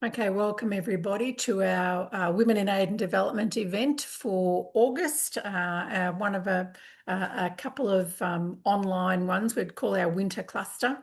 Okay, welcome everybody to our Women in Aid and Development event for August. One of a couple of online ones we'd call our winter cluster.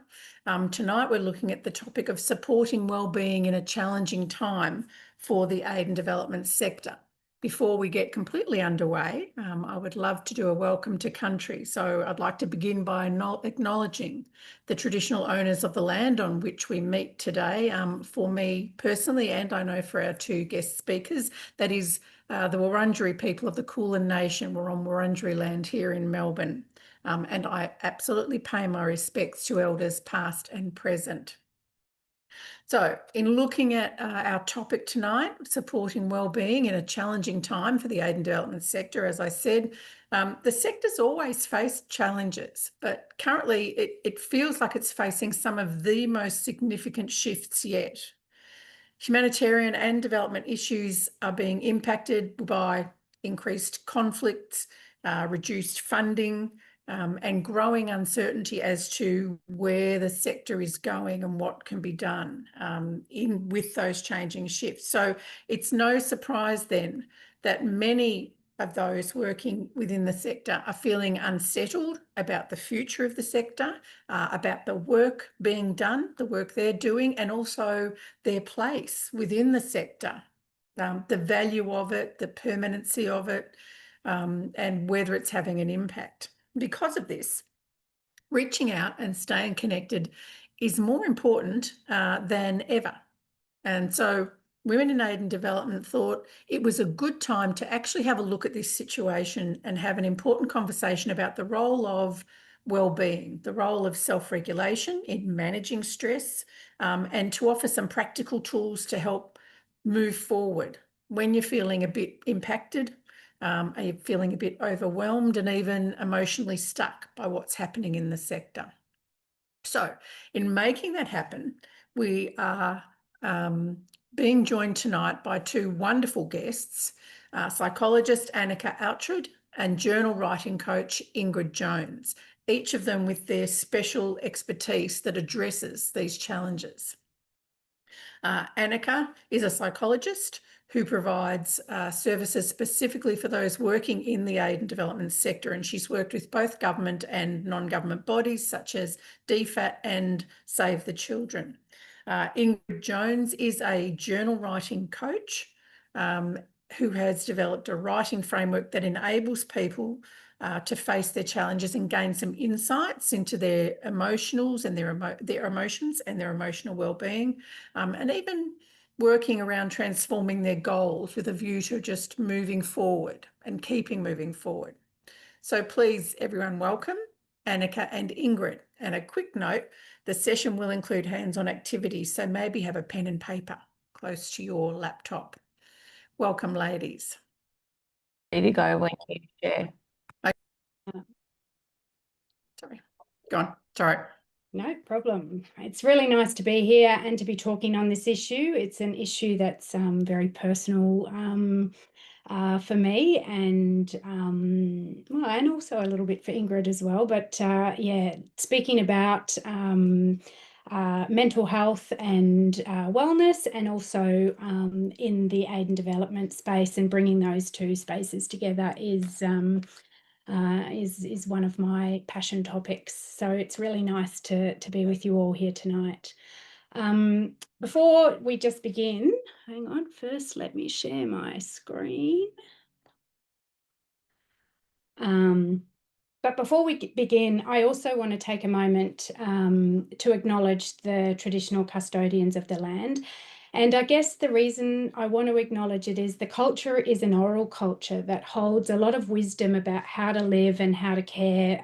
Tonight we're looking at the topic of supporting wellbeing in a challenging time for the aid and development sector. Before we get completely underway, I would love to do a welcome to country. So I'd like to begin by acknowledging the traditional owners of the land on which we meet today. For me personally, and I know for our two guest speakers, that is the Wurundjeri people of the Kulin Nation. We're on Wurundjeri land here in Melbourne. And I absolutely pay my respects to elders past and present. So in looking at our topic tonight, supporting wellbeing in a challenging time for the aid and development sector, as I said, the sector's always faced challenges, but currently it feels like it's facing some of the most significant shifts yet. Humanitarian and development issues are being impacted by increased conflicts, reduced funding, and growing uncertainty as to where the sector is going and what can be done with those changing shifts. So it's no surprise then that many of those working within the sector are feeling unsettled about the future of the sector, about the work being done, the work they're doing, and also their place within the sector, the value of it, the permanency of it, and whether it's having an impact. Because of this, reaching out and staying connected is more important than ever. And so Women in Aid and Development thought it was a good time to actually have a look at this situation and have an important conversation about the role of wellbeing, the role of self-regulation in managing stress, and to offer some practical tools to help move forward when you're feeling a bit impacted. Are you feeling a bit overwhelmed and even emotionally stuck by what's happening in the sector? So in making that happen, we are being joined tonight by two wonderful guests, psychologist Anneke Outred and journal writing coach Ingrid Jones, each of them with their special expertise that addresses these challenges. Anneke is a psychologist who provides services specifically for those working in the aid and development sector, and she's worked with both government and non-government bodies such as DFAT and Save the Children. Ingrid Jones is a journal writing coach who has developed a writing framework that enables people to face their challenges and gain some insights into their emotionals and their emotions and their emotional well-being, and even working around transforming their goals with a view to just moving forward and keeping moving forward. So please, everyone, welcome Anneke and Ingrid. And a quick note, the session will include hands-on activities, so maybe have a pen and paper close to your laptop. Welcome, ladies. Ready to go when you share. Sorry, go on. Sorry. No problem. It's really nice to be here and to be talking on this issue. It's an issue that's very personal for me and well, and also a little bit for Ingrid as well. But yeah, speaking about mental health and wellness, and also in the aid and development space, and bringing those two spaces together is one of my passion topics. So it's really nice to be with you all here tonight. Before we just begin, hang on, first let me share my screen. But before we begin, I also want to take a moment to acknowledge the traditional custodians of the land. And I guess the reason I want to acknowledge it is the culture is an oral culture that holds a lot of wisdom about how to live and how to care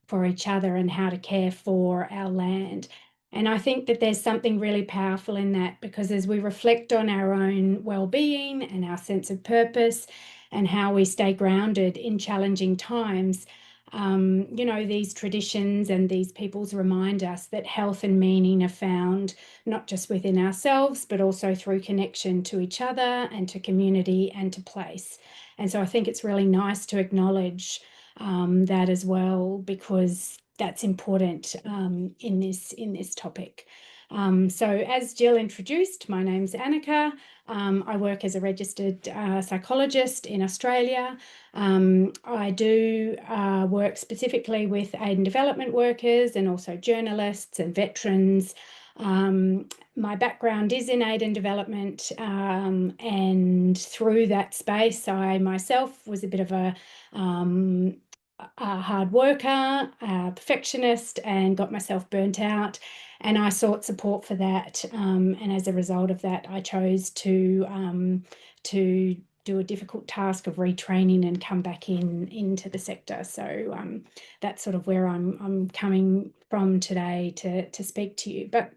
for each other and how to care for our land. And I think that there's something really powerful in that, because as we reflect on our own well-being and our sense of purpose and how we stay grounded in challenging times, you know, these traditions and these peoples remind us that health and meaning are found not just within ourselves, but also through connection to each other and to community and to place. And so I think it's really nice to acknowledge that as well, because that's important in this topic. So as Jill introduced, my name's Anneke. I work as a registered psychologist in Australia. I do work specifically with aid and development workers and also journalists and veterans. My background is in aid and development, and through that space, I myself was a bit of a hard worker, a perfectionist, and got myself burnt out. And I sought support for that. And as a result of that, I chose to do a difficult task of retraining and come back into the sector. So that's sort of where I'm coming from today to speak to you. But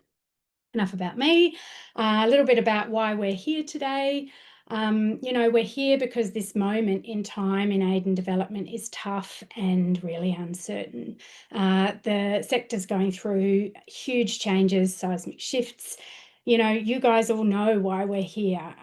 enough about me. A little bit about why we're here today. We're here because this moment in time in aid and development is tough and really uncertain. The sector's going through huge changes, seismic shifts. You guys all know why we're here.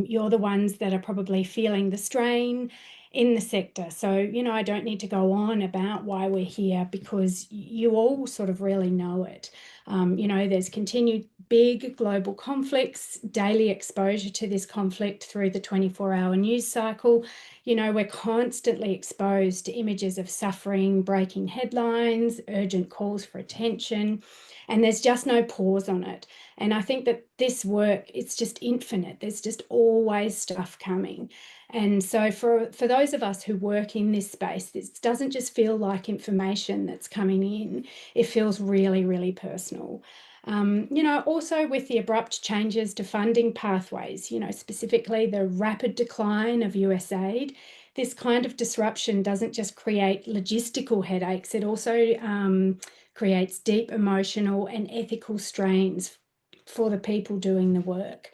You're the ones that are probably feeling the strain in the sector. So, I don't need to go on about why we're here because you all sort of really know it. There's continued big global conflicts, daily exposure to this conflict through the 24-hour news cycle. We're constantly exposed to images of suffering, breaking headlines, urgent calls for attention, and there's just no pause on it. And I think that this work, it's just infinite. There's just always stuff coming. And so for those of us who work in this space, this doesn't just feel like information that's coming in. It feels really, really personal. Also with the abrupt changes to funding pathways, specifically the rapid decline of US aid, this kind of disruption doesn't just create logistical headaches, it also creates deep emotional and ethical strains for the people doing the work.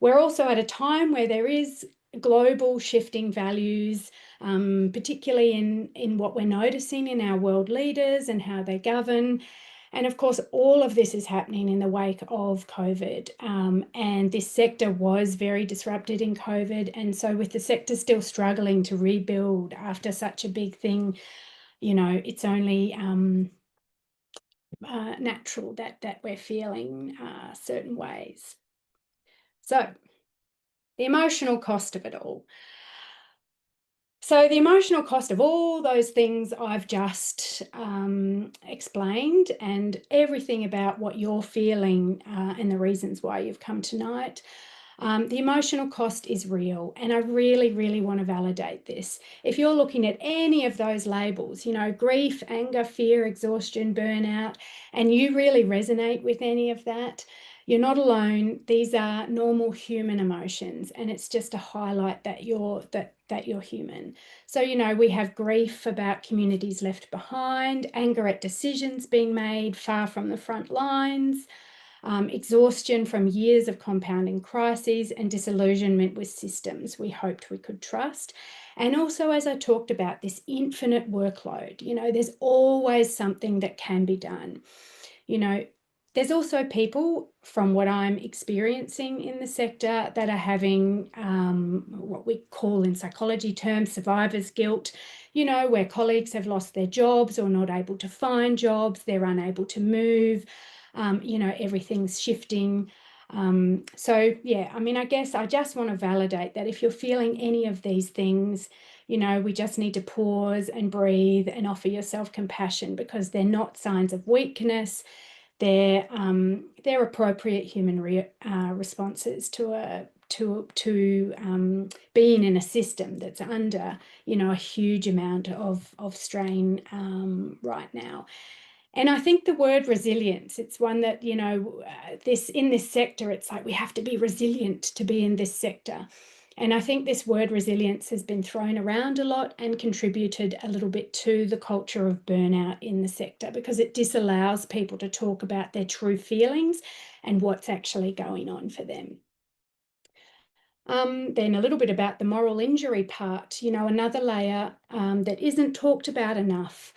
We're also at a time where there is global shifting values, particularly in what we're noticing in our world leaders and how they govern. And of course, all of this is happening in the wake of COVID. And this sector was very disrupted in COVID. And so with the sector still struggling to rebuild after such a big thing, it's only natural that we're feeling certain ways. So the emotional cost of it all. So the emotional cost of all those things I've just explained and everything about what you're feeling and the reasons why you've come tonight, the emotional cost is real. And I really, really want to validate this. If you're looking at any of those labels, grief, anger, fear, exhaustion, burnout, and you really resonate with any of that, you're not alone. These are normal human emotions, and it's just to highlight that you're human. So, we have grief about communities left behind, anger at decisions being made far from the front lines, exhaustion from years of compounding crises, and disillusionment with systems we hoped we could trust. And also, as I talked about, this infinite workload, there's always something that can be done. There's also people, from what I'm experiencing in the sector, that are having what we call in psychology terms survivor's guilt, where colleagues have lost their jobs or not able to find jobs, they're unable to move, everything's shifting. I guess I just want to validate that if you're feeling any of these things, we just need to pause and breathe and offer yourself compassion, because they're not signs of weakness. They're appropriate human responses to being in a system that's under, a huge amount of strain right now. And I think the word resilience, it's one that, in this sector, it's like we have to be resilient to be in this sector. And I think this word resilience has been thrown around a lot and contributed a little bit to the culture of burnout in the sector, because it disallows people to talk about their true feelings and what's actually going on for them. Then a little bit about the moral injury part. Another layer that isn't talked about enough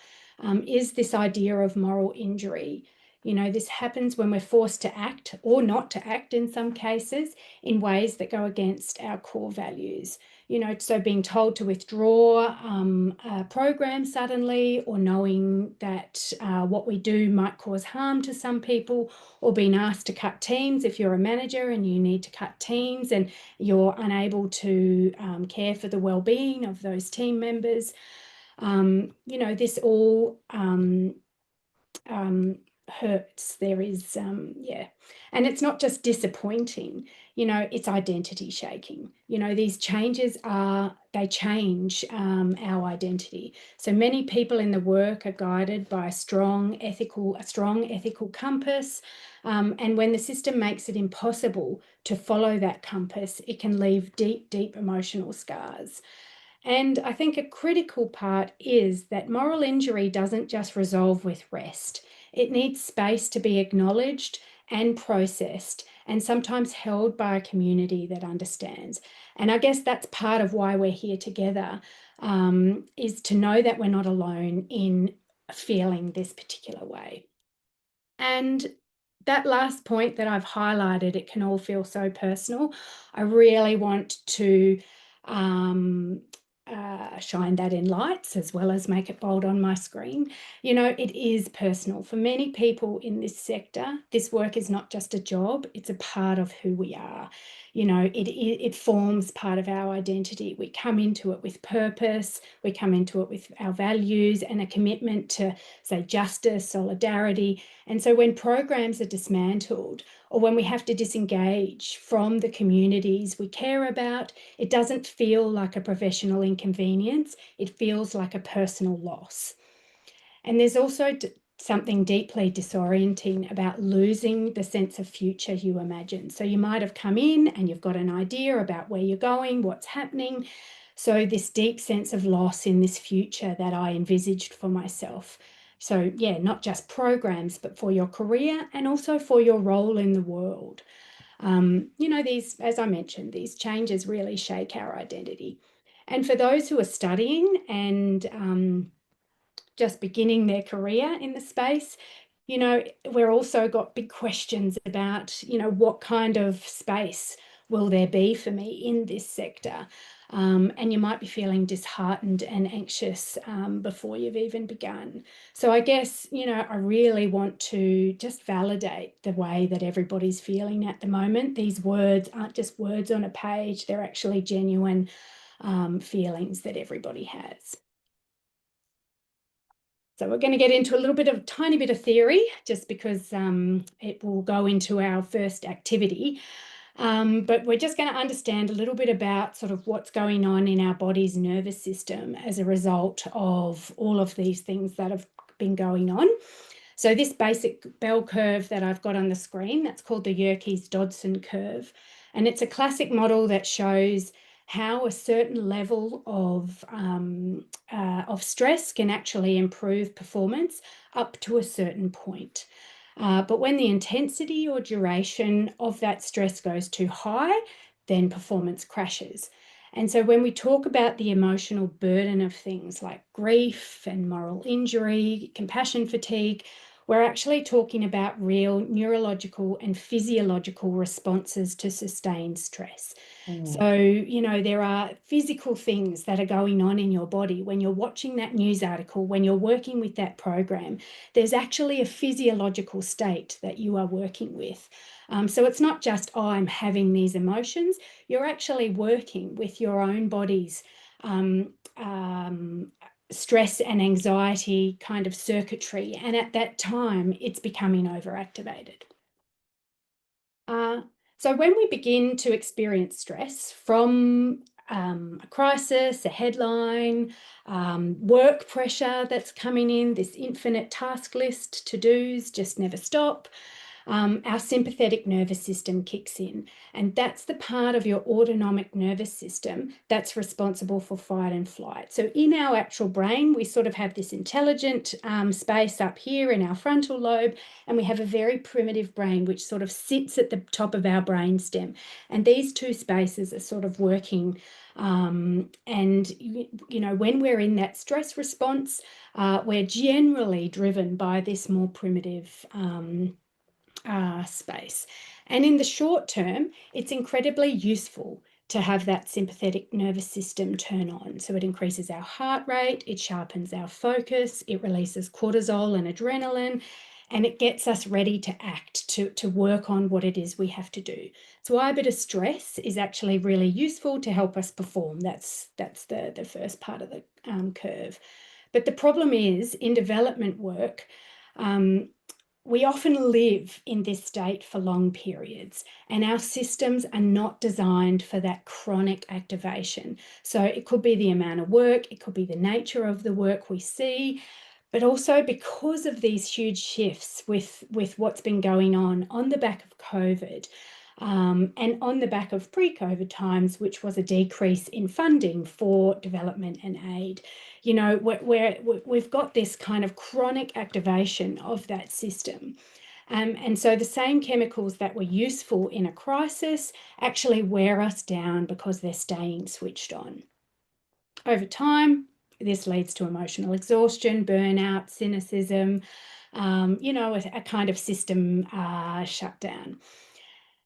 is this idea of moral injury. You know, this happens when we're forced to act or not to act in some cases in ways that go against our core values. You know, so being told to withdraw a program suddenly, or knowing that what we do might cause harm to some people, or being asked to cut teams if you're a manager and you need to cut teams and you're unable to care for the well-being of those team members. You know, this all hurts. There is, yeah. And it's not just disappointing, you know, it's identity shaking. You know, these changes they change our identity. So many people in the work are guided by a strong ethical compass. And when the system makes it impossible to follow that compass, it can leave deep, deep emotional scars. And I think a critical part is that moral injury doesn't just resolve with rest. It needs space to be acknowledged and processed, and sometimes held by a community that understands. And I guess that's part of why we're here together, is to know that we're not alone in feeling this particular way. And that last point that I've highlighted, it can all feel so personal. I really want to shine that in lights as well as make it bold on my screen. You know, it is personal. For many people in this sector, this work is not just a job, it's a part of who we are. You know, it forms part of our identity. We come into it with purpose, we come into it with our values and a commitment to, say, justice, solidarity. And so when programs are dismantled, or when we have to disengage from the communities we care about, it doesn't feel like a professional inconvenience, it feels like a personal loss. And there's also something deeply disorienting about losing the sense of future you imagine. So you might have come in and you've got an idea about where you're going, what's happening. So this deep sense of loss in this future that I envisaged for myself. So yeah, not just programs, but for your career and also for your role in the world. You know, these, as I mentioned, these changes really shake our identity. And for those who are studying and just beginning their career in the space, you know, we're also got big questions about, you know, what kind of space will there be for me in this sector? And you might be feeling disheartened and anxious before you've even begun. So I guess, you know, I really want to just validate the way that everybody's feeling at the moment. These words aren't just words on a page, they're actually genuine feelings that everybody has. So we're going to get into a tiny bit of theory, just because it will go into our first activity. But we're just going to understand a little bit about sort of what's going on in our body's nervous system as a result of all of these things that have been going on. So this basic bell curve that I've got on the screen, that's called the Yerkes-Dodson curve. And it's a classic model that shows how a certain level of stress can actually improve performance up to a certain point. But when the intensity or duration of that stress goes too high, then performance crashes. And so when we talk about the emotional burden of things like grief and moral injury, compassion fatigue, we're actually talking about real neurological and physiological responses to sustained stress. So, you know, there are physical things that are going on in your body when you're watching that news article, when you're working with that program. There's actually a physiological state that you are working with. So it's not just, oh, I'm having these emotions. You're actually working with your own body's stress and anxiety kind of circuitry. And at that time, it's becoming overactivated. So when we begin to experience stress from a crisis, a headline, work pressure that's coming in, this infinite task list, to-dos just never stop, our sympathetic nervous system kicks in. And that's the part of your autonomic nervous system that's responsible for fight and flight. So in our actual brain, we sort of have this intelligent space up here in our frontal lobe, and we have a very primitive brain, which sort of sits at the top of our brain stem. And these two spaces are sort of working. And, you know, when we're in that stress response, we're generally driven by this more primitive space. And in the short term, it's incredibly useful to have that sympathetic nervous system turn on. So it increases our heart rate, it sharpens our focus, it releases cortisol and adrenaline, and it gets us ready to act, to work on what it is we have to do. So why a bit of stress is actually really useful to help us perform. That's the first part of the curve. But the problem is, in development work, we often live in this state for long periods, and our systems are not designed for that chronic activation. So it could be the amount of work, it could be the nature of the work we see, but also because of these huge shifts with what's been going on the back of COVID, and on the back of pre-COVID times, which was a decrease in funding for development and aid. You know, we've got this kind of chronic activation of that system. And so the same chemicals that were useful in a crisis actually wear us down because they're staying switched on. Over time, this leads to emotional exhaustion, burnout, cynicism, you know, a kind of system shutdown.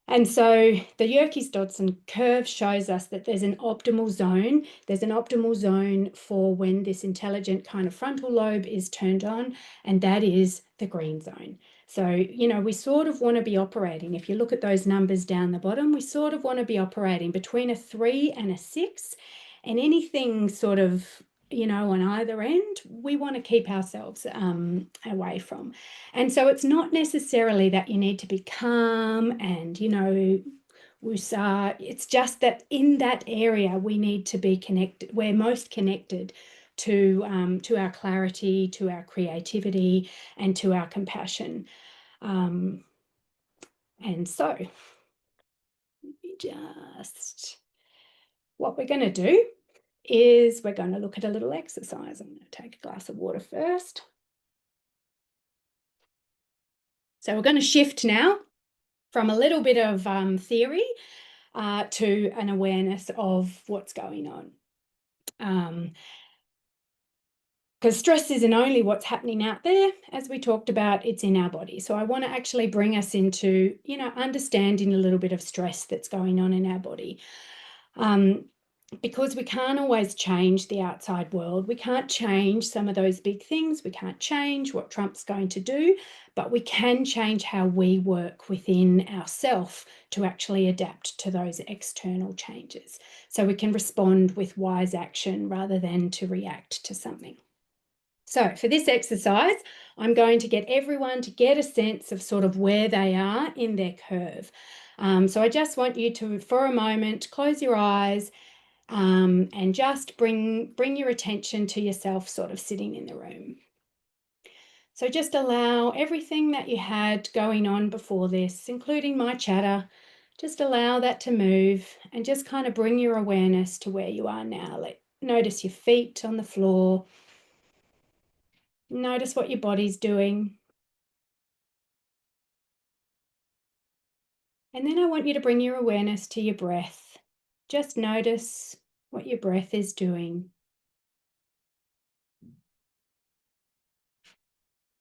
And so the Yerkes-Dodson curve shows us that there's an optimal zone. There's an optimal zone for when this intelligent kind of frontal lobe is turned on, and that is the green zone. So, you know, we sort of want to be operating, if you look at those numbers down the bottom, we sort of want to be operating between a 3 and a 6, and anything sort of, you know, on either end, we want to keep ourselves away from. And so it's not necessarily that you need to be calm and, you know, woosah. It's just that in that area, we need to be connected. We're most connected to our clarity, to our creativity, and to our compassion. And so just what we're going to do is we're going to look at a little exercise. I'm going to take a glass of water first. So we're going to shift now from a little bit of theory to an awareness of what's going on. Because stress isn't only what's happening out there, as we talked about, it's in our body. So I want to actually bring us into, you know, understanding a little bit of stress that's going on in our body. Because we can't always change the outside world. We can't change some of those big things. We can't change what Trump's going to do, but we can change how we work within ourselves to actually adapt to those external changes. So we can respond with wise action rather than to react to something. So for this exercise, I'm going to get everyone to get a sense of sort of where they are in their curve. So I just want you to, for a moment, close your eyes and just bring your attention to yourself sort of sitting in the room. So just allow everything that you had going on before this, including my chatter, just allow that to move and just kind of bring your awareness to where you are now. Notice your feet on the floor. Notice what your body's doing. And then I want you to bring your awareness to your breath. Just notice what your breath is doing.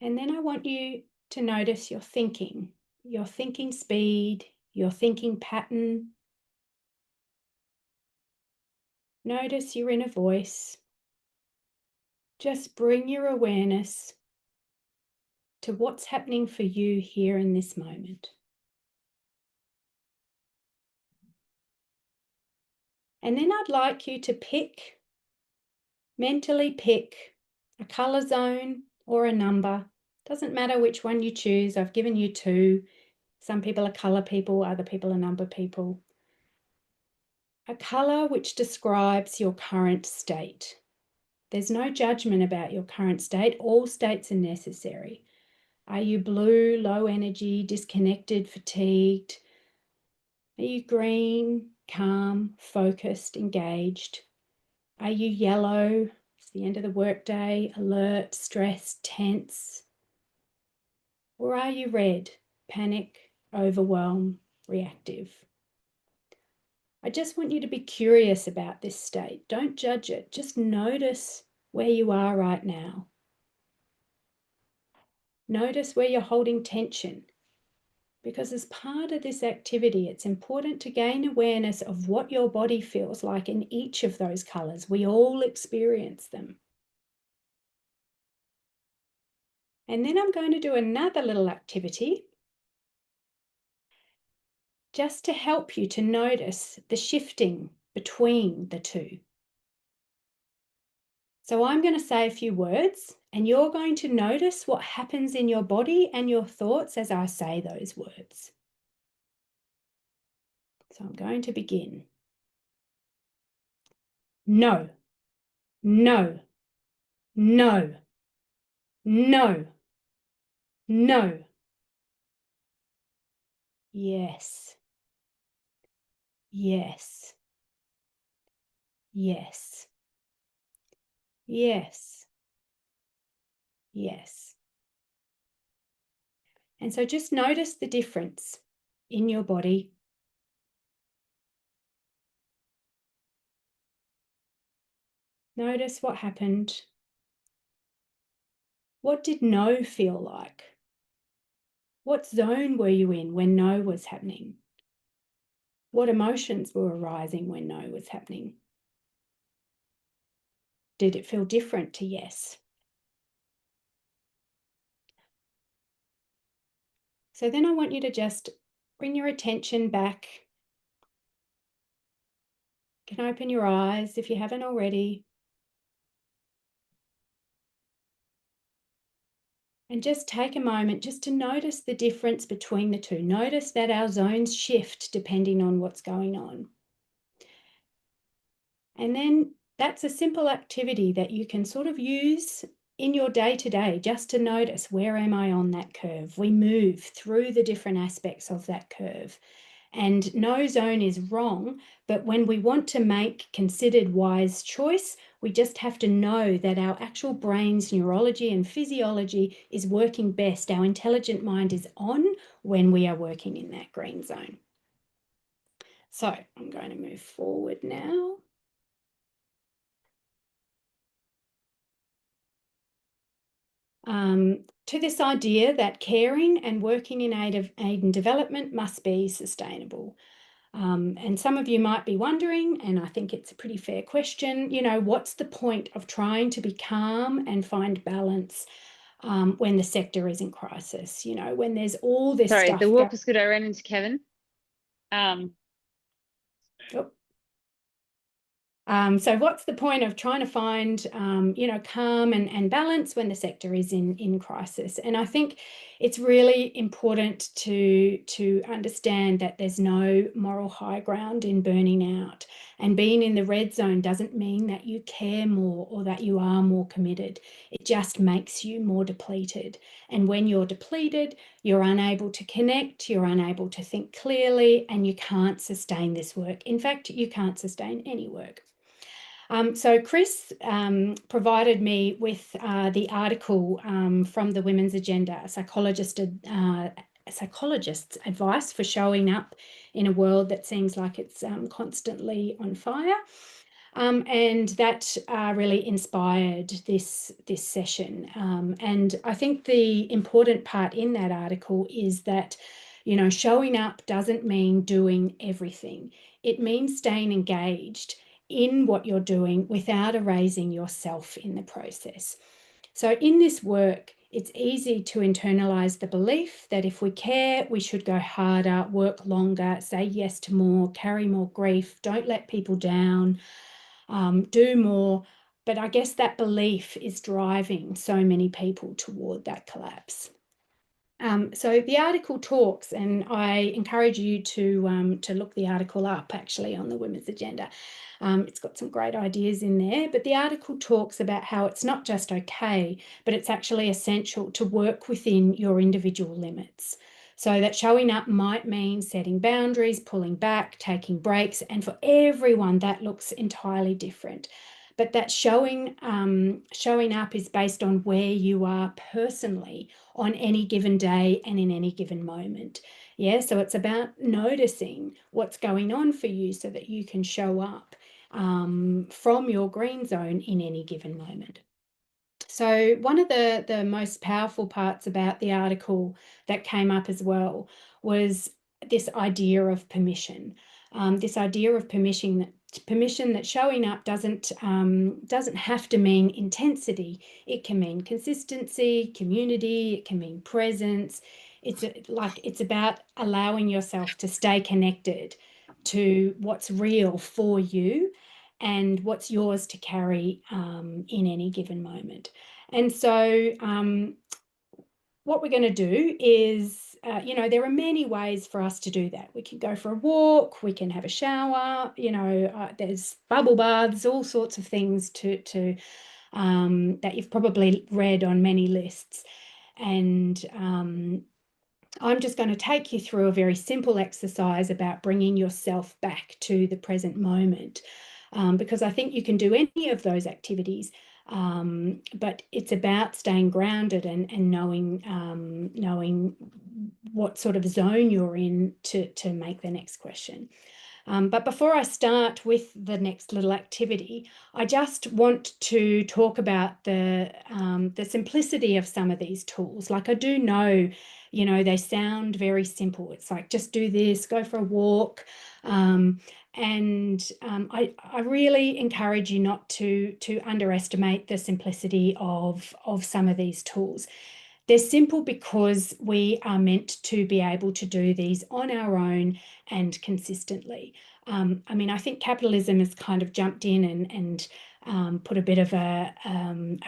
And then I want you to notice your thinking speed, your thinking pattern. Notice your inner voice. Just bring your awareness to what's happening for you here in this moment. And then I'd like you to mentally pick a color zone or a number. Doesn't matter which one you choose. I've given you 2. Some people are color people, other people are number people. A color which describes your current state. There's no judgment about your current state. All states are necessary. Are you blue, low energy, disconnected, fatigued? Are you green, calm, focused, engaged? Are you yellow? It's the end of the workday, alert, stressed, tense? Or are you red, panic, overwhelm, reactive? I just want you to be curious about this state. Don't judge it. Just notice where you are right now. Notice where you're holding tension. Because as part of this activity, it's important to gain awareness of what your body feels like in each of those colours. We all experience them. And then I'm going to do another little activity just to help you to notice the shifting between the two. So I'm going to say a few words and you're going to notice what happens in your body and your thoughts as I say those words. So I'm going to begin. No, no, no, no, no. Yes, yes, yes, yes, yes. And so just notice the difference in your body. Notice what happened. What did no feel like? What zone were you in when no was happening? What emotions were arising when no was happening? Did it feel different to yes? So then I want you to just bring your attention back. You can open your eyes if you haven't already. And just take a moment just to notice the difference between the two. Notice that our zones shift depending on what's going on. And then that's a simple activity that you can sort of use in your day-to-day just to notice, where am I on that curve? We move through the different aspects of that curve. And no zone is wrong, but when we want to make considered wise choice, we just have to know that our actual brain's neurology and physiology is working best. Our intelligent mind is on when we are working in that green zone. So I'm going to move forward now. To this idea that caring and working in aid and development must be sustainable. And some of you might be wondering, and I think it's a pretty fair question, you know, what's the point of trying to be calm and find balance when the sector is in crisis? You know, when there's all this Sorry, stuff. the walk was good. I ran into Kevin. So what's the point of trying to find, you know, calm and balance when the sector is in crisis? And I think it's really important to understand that there's no moral high ground in burning out. And being in the red zone doesn't mean that you care more or that you are more committed. It just makes you more depleted. And when you're depleted, you're unable to connect, you're unable to think clearly, and you can't sustain this work. In fact, you can't sustain any work. So Chris provided me with the article from the Women's Agenda, a psychologist's advice for showing up in a world that seems like it's constantly on fire. And that really inspired this session. And I think the important part in that article is that, you know, showing up doesn't mean doing everything. It means staying engaged in what you're doing without erasing yourself in the process. So in this work, it's easy to internalize the belief that if we care, we should go harder, work longer, say yes to more, carry more grief, don't let people down, do more. But I guess that belief is driving so many people toward that collapse. So the article talks, and I encourage you to look the article up actually on the Women's Agenda. It's got some great ideas in there, but the article talks about how it's not just okay, but it's actually essential to work within your individual limits. So that showing up might mean setting boundaries, pulling back, taking breaks, and for everyone that looks entirely different. But that showing up is based on where you are personally on any given day and in any given moment. Yeah, so it's about noticing what's going on for you so that you can show up from your green zone in any given moment. So one of the most powerful parts about the article that came up as well was this idea of permission. This idea of permission that showing up doesn't have to mean intensity. It can mean consistency, community. It can mean presence. It's about allowing yourself to stay connected to what's real for you and what's yours to carry in any given moment. And so what we're going to do is, there are many ways for us to do that. We can go for a walk, we can have a shower, there's bubble baths, all sorts of things to that you've probably read on many lists. And I'm just going to take you through a very simple exercise about bringing yourself back to the present moment, because I think you can do any of those activities, but it's about staying grounded and knowing what sort of zone you're in to make the next question. But before I start with the next little activity, I just want to talk about the simplicity of some of these tools. Like, I do know, they sound very simple. It's like, just do this, go for a walk. I really encourage you not to underestimate the simplicity of some of these tools. They're simple because we are meant to be able to do these on our own and consistently. I think capitalism has kind of jumped in and put a bit of a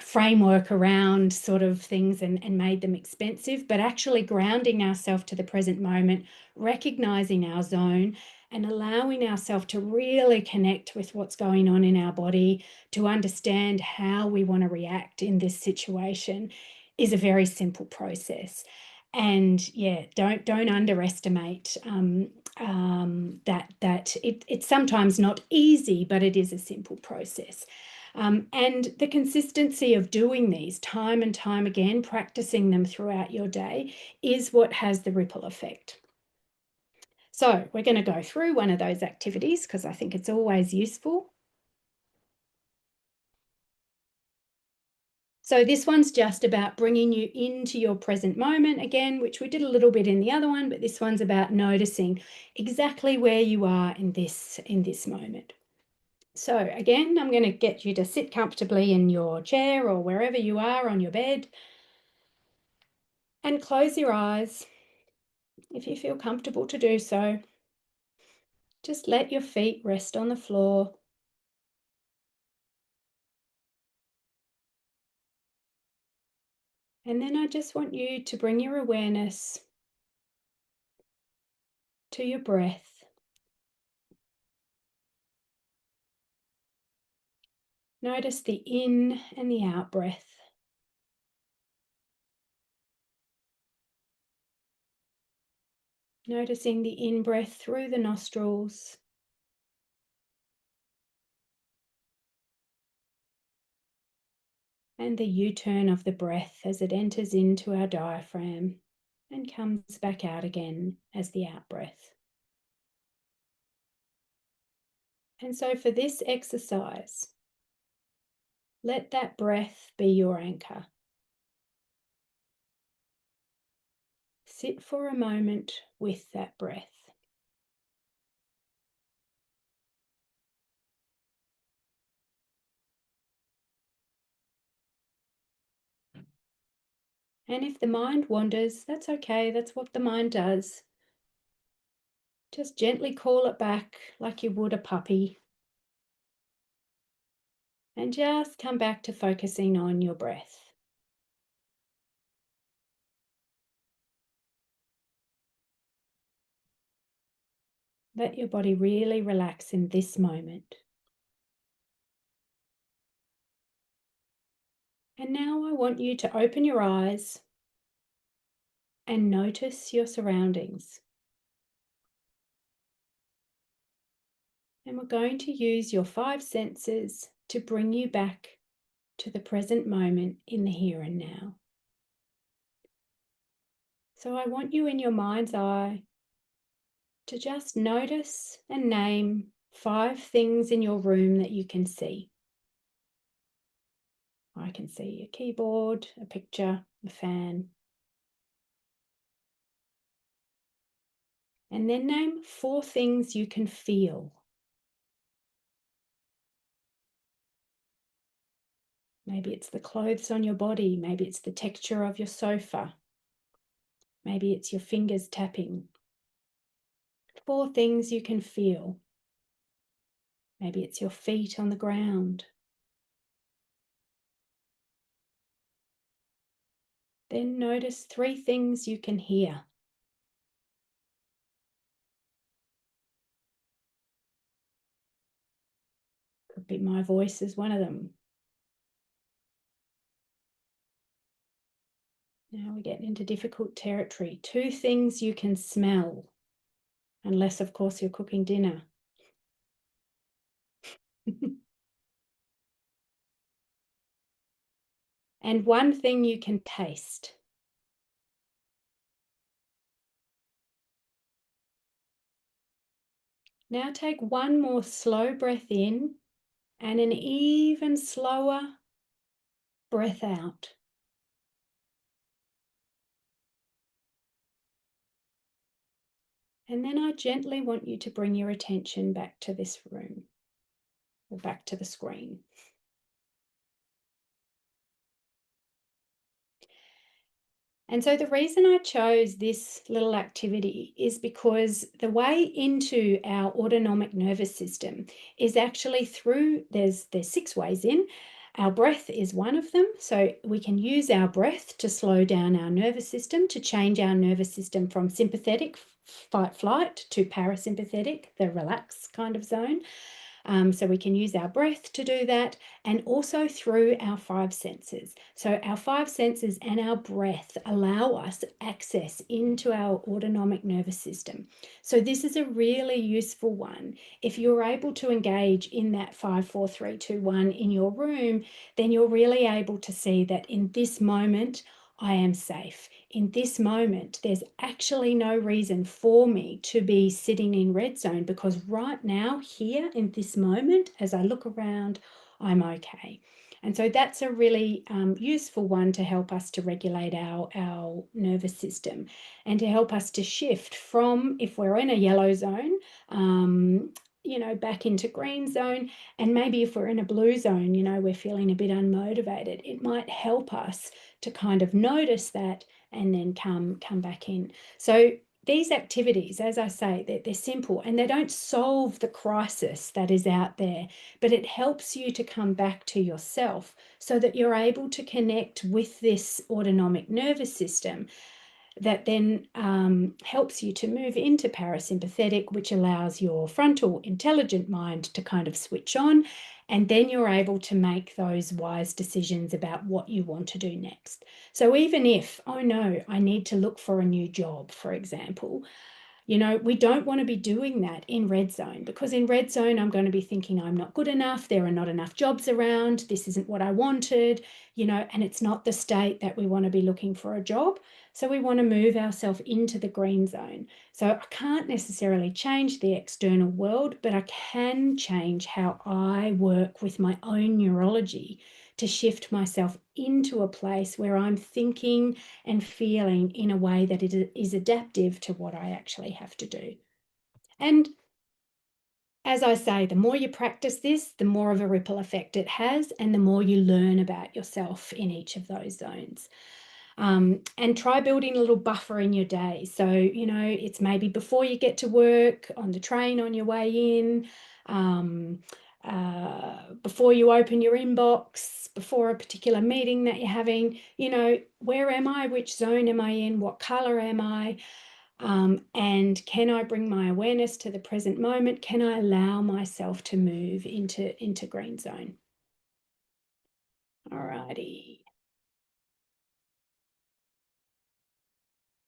framework around sort of things and made them expensive, but actually grounding ourselves to the present moment, recognizing our zone, and allowing ourselves to really connect with what's going on in our body, to understand how we want to react in this situation, is a very simple process. And yeah, don't underestimate that it's sometimes not easy, but it is a simple process. And the consistency of doing these time and time again, practicing them throughout your day, is what has the ripple effect. So we're going to go through one of those activities because I think it's always useful. So this one's just about bringing you into your present moment again, which we did a little bit in the other one, but this one's about noticing exactly where you are in this moment. So again, I'm going to get you to sit comfortably in your chair or wherever you are on your bed, and close your eyes if you feel comfortable to do so. Just let your feet rest on the floor. And then I just want you to bring your awareness to your breath. Notice the in and the out breath. Noticing the in-breath through the nostrils and the U-turn of the breath as it enters into our diaphragm and comes back out again as the out-breath. And so for this exercise, let that breath be your anchor. Sit for a moment with that breath. And if the mind wanders, that's okay, that's what the mind does. Just gently call it back like you would a puppy. And just come back to focusing on your breath. Let your body really relax in this moment. And now I want you to open your eyes and notice your surroundings. And we're going to use your 5 senses to bring you back to the present moment in the here and now. So I want you in your mind's eye to just notice and name 5 things in your room that you can see. I can see a keyboard, a picture, a fan. And then name 4 things you can feel. Maybe it's the clothes on your body. Maybe it's the texture of your sofa. Maybe it's your fingers tapping. 4 things you can feel. Maybe it's your feet on the ground. Then notice 3 things you can hear. Could be my voice is one of them. Now we're getting into difficult territory. 2 things you can smell, unless of course you're cooking dinner. And 1 thing you can taste. Now take 1 more slow breath in and an even slower breath out. And then I gently want you to bring your attention back to this room or back to the screen. And so the reason I chose this little activity is because the way into our autonomic nervous system is actually through, there's 6 ways in. Our breath is one of them. So we can use our breath to slow down our nervous system, to change our nervous system from sympathetic, fight, flight, to parasympathetic, the relax kind of zone. So we can use our breath to do that, and also through our 5 senses. So our 5 senses and our breath allow us access into our autonomic nervous system. So this is a really useful one. If you're able to engage in that 5, 4, 3, 2, 1 in your room, then you're really able to see that in this moment, I am safe. In this moment, there's actually no reason for me to be sitting in red zone, because right now, here in this moment, as I look around, I'm okay. And so that's a really useful one to help us to regulate our nervous system and to help us to shift from, if we're in a yellow zone, back into green zone. And maybe if we're in a blue zone, we're feeling a bit unmotivated. It might help us to kind of notice that and then come back in. So these activities, as I say, they're simple and they don't solve the crisis that is out there, but it helps you to come back to yourself so that you're able to connect with this autonomic nervous system that then helps you to move into parasympathetic, which allows your frontal intelligent mind to kind of switch on, and then you're able to make those wise decisions about what you want to do next. So even if, oh no, I need to look for a new job, for example, we don't want to be doing that in red zone, because in red zone, I'm going to be thinking I'm not good enough. There are not enough jobs around. This isn't what I wanted, and it's not the state that we want to be looking for a job. So we want to move ourselves into the green zone. So I can't necessarily change the external world, but I can change how I work with my own neurology to shift myself into a place where I'm thinking and feeling in a way that it is adaptive to what I actually have to do. And as I say, the more you practice this, the more of a ripple effect it has, and the more you learn about yourself in each of those zones. And try building a little buffer in your day. So, it's maybe before you get to work, on the train on your way in, before you open your inbox, before a particular meeting that you're having, where am I? Which zone am I in? What color am I? And can I bring my awareness to the present moment? Can I allow myself to move into green zone? Alrighty.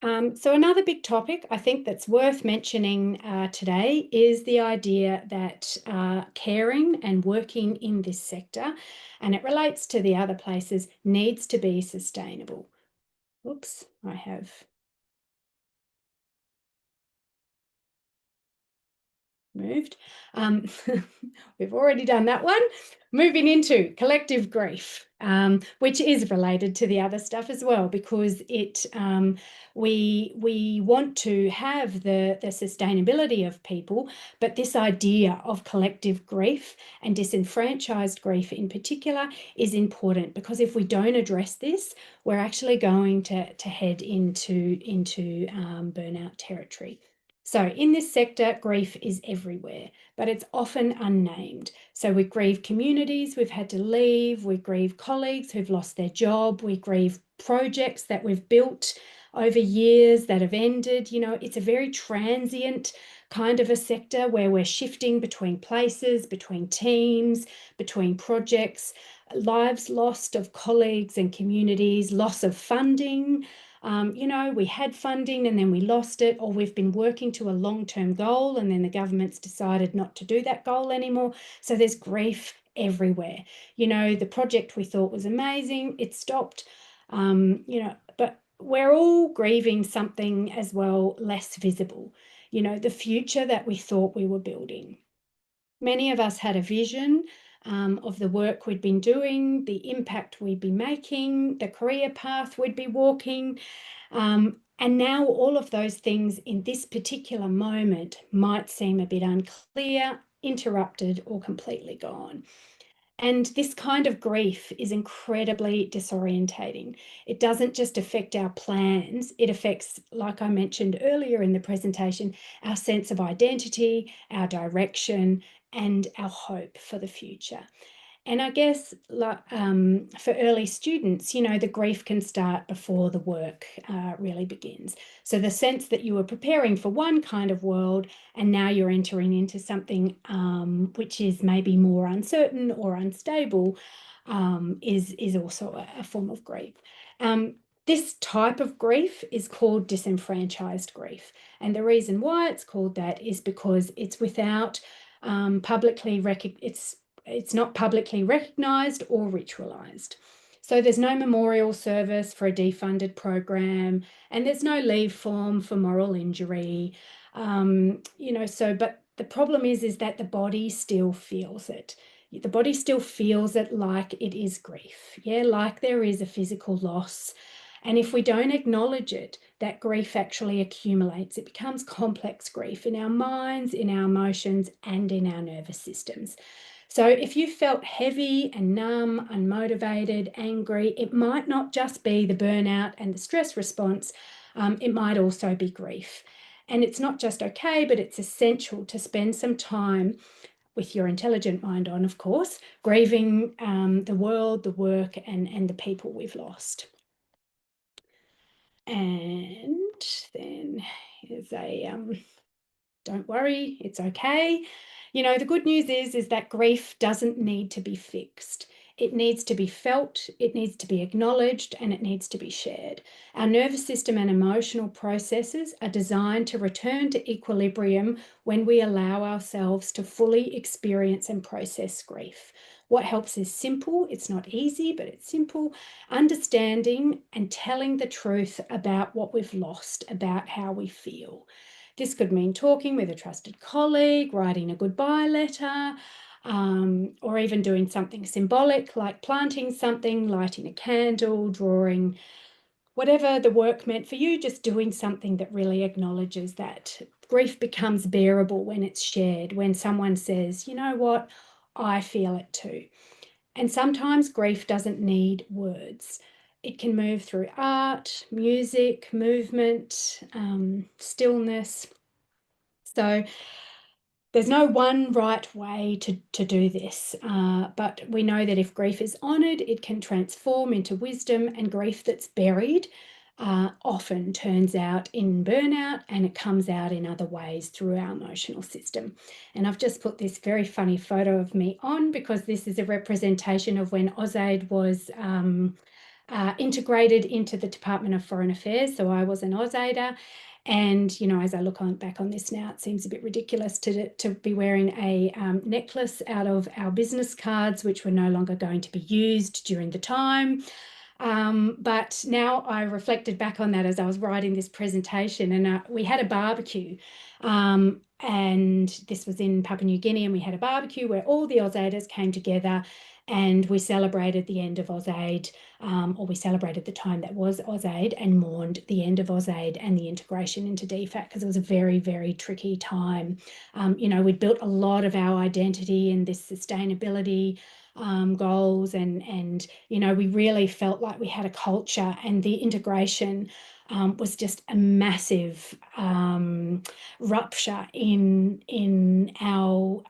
So another big topic I think that's worth mentioning today is the idea that caring and working in this sector, and it relates to the other places, needs to be sustainable. Oops, I have moved. We've already done that one. Moving into collective grief, which is related to the other stuff as well, because we want to have the sustainability of people, but this idea of collective grief and disenfranchised grief in particular is important, because if we don't address this, we're actually going to head into burnout territory. So in this sector, grief is everywhere, but it's often unnamed. So we grieve communities we've had to leave, we grieve colleagues who've lost their job, we grieve projects that we've built over years that have ended. You know, it's a very transient kind of a sector where we're shifting between places, between teams, between projects, lives lost of colleagues and communities, loss of funding. You know, we had funding and then we lost it, or we've been working to a long-term goal and then the government's decided not to do that goal anymore. So there's grief everywhere. You know, the project we thought was amazing, it stopped, you know, but we're all grieving something as well less visible, you know, the future that we thought we were building. Many of us had a vision of the work we'd been doing, the impact we'd be making, the career path we'd be walking. And now all of those things in this particular moment might seem a bit unclear, interrupted, or completely gone. And this kind of grief is incredibly disorientating. It doesn't just affect our plans, it affects, like I mentioned earlier in the presentation, our sense of identity, our direction, and our hope for the future. And I guess for early students, you know, the grief can start before the work really begins. So the sense that you were preparing for one kind of world and now you're entering into something which is maybe more uncertain or unstable is also a form of grief. This type of grief is called disenfranchised grief. And the reason why it's called that is because it's without it's not publicly recognised or ritualised. So there's no memorial service for a defunded program, and there's no leave form for moral injury. You know, but the problem is that the body still feels it. The body still feels it like it is grief, yeah, like there is a physical loss. And if we don't acknowledge it, that grief actually accumulates. It becomes complex grief in our minds, in our emotions, and in our nervous systems. So if you felt heavy and numb, unmotivated, angry, it might not just be the burnout and the stress response, it might also be grief. And it's not just okay, but it's essential to spend some time with your intelligent mind on, of course, grieving the world, the work, and the people we've lost. And then here's a don't worry, it's okay. You know, the good news is that grief doesn't need to be fixed. It needs to be felt, it needs to be acknowledged, and it needs to be shared. Our nervous system and emotional processes are designed to return to equilibrium when we allow ourselves to fully experience and process grief. What helps is simple, it's not easy, but it's simple, understanding and telling the truth about what we've lost, about how we feel. This could mean talking with a trusted colleague, writing a goodbye letter, or even doing something symbolic like planting something, lighting a candle, drawing, whatever the work meant for you, just doing something that really acknowledges that. Grief becomes bearable when it's shared, when someone says, you know what, I feel it too. And sometimes grief doesn't need words. It can move through art, music, movement, stillness. So there's no one right way to do this, but we know that if grief is honoured, it can transform into wisdom, and grief that's buried often turns out in burnout, and it comes out in other ways through our emotional system. And I've just put this very funny photo of me on because this is a representation of when AusAid was integrated into the Department of Foreign Affairs. So I was an AusAider. And, you know, as I look back on this now, it seems a bit ridiculous to be wearing a necklace out of our business cards, which were no longer going to be used during the time. But now I reflected back on that as I was writing this presentation, and we had a barbecue. And this was in Papua New Guinea, and we had a barbecue where all the AusAiders came together and we celebrated the end of AusAid, or we celebrated the time that was AusAid and mourned the end of AusAid and the integration into DFAT, because it was a very, very tricky time. You know, we'd built a lot of our identity in this sustainability goals, and you know, we really felt like we had a culture, and the integration was just a massive rupture in our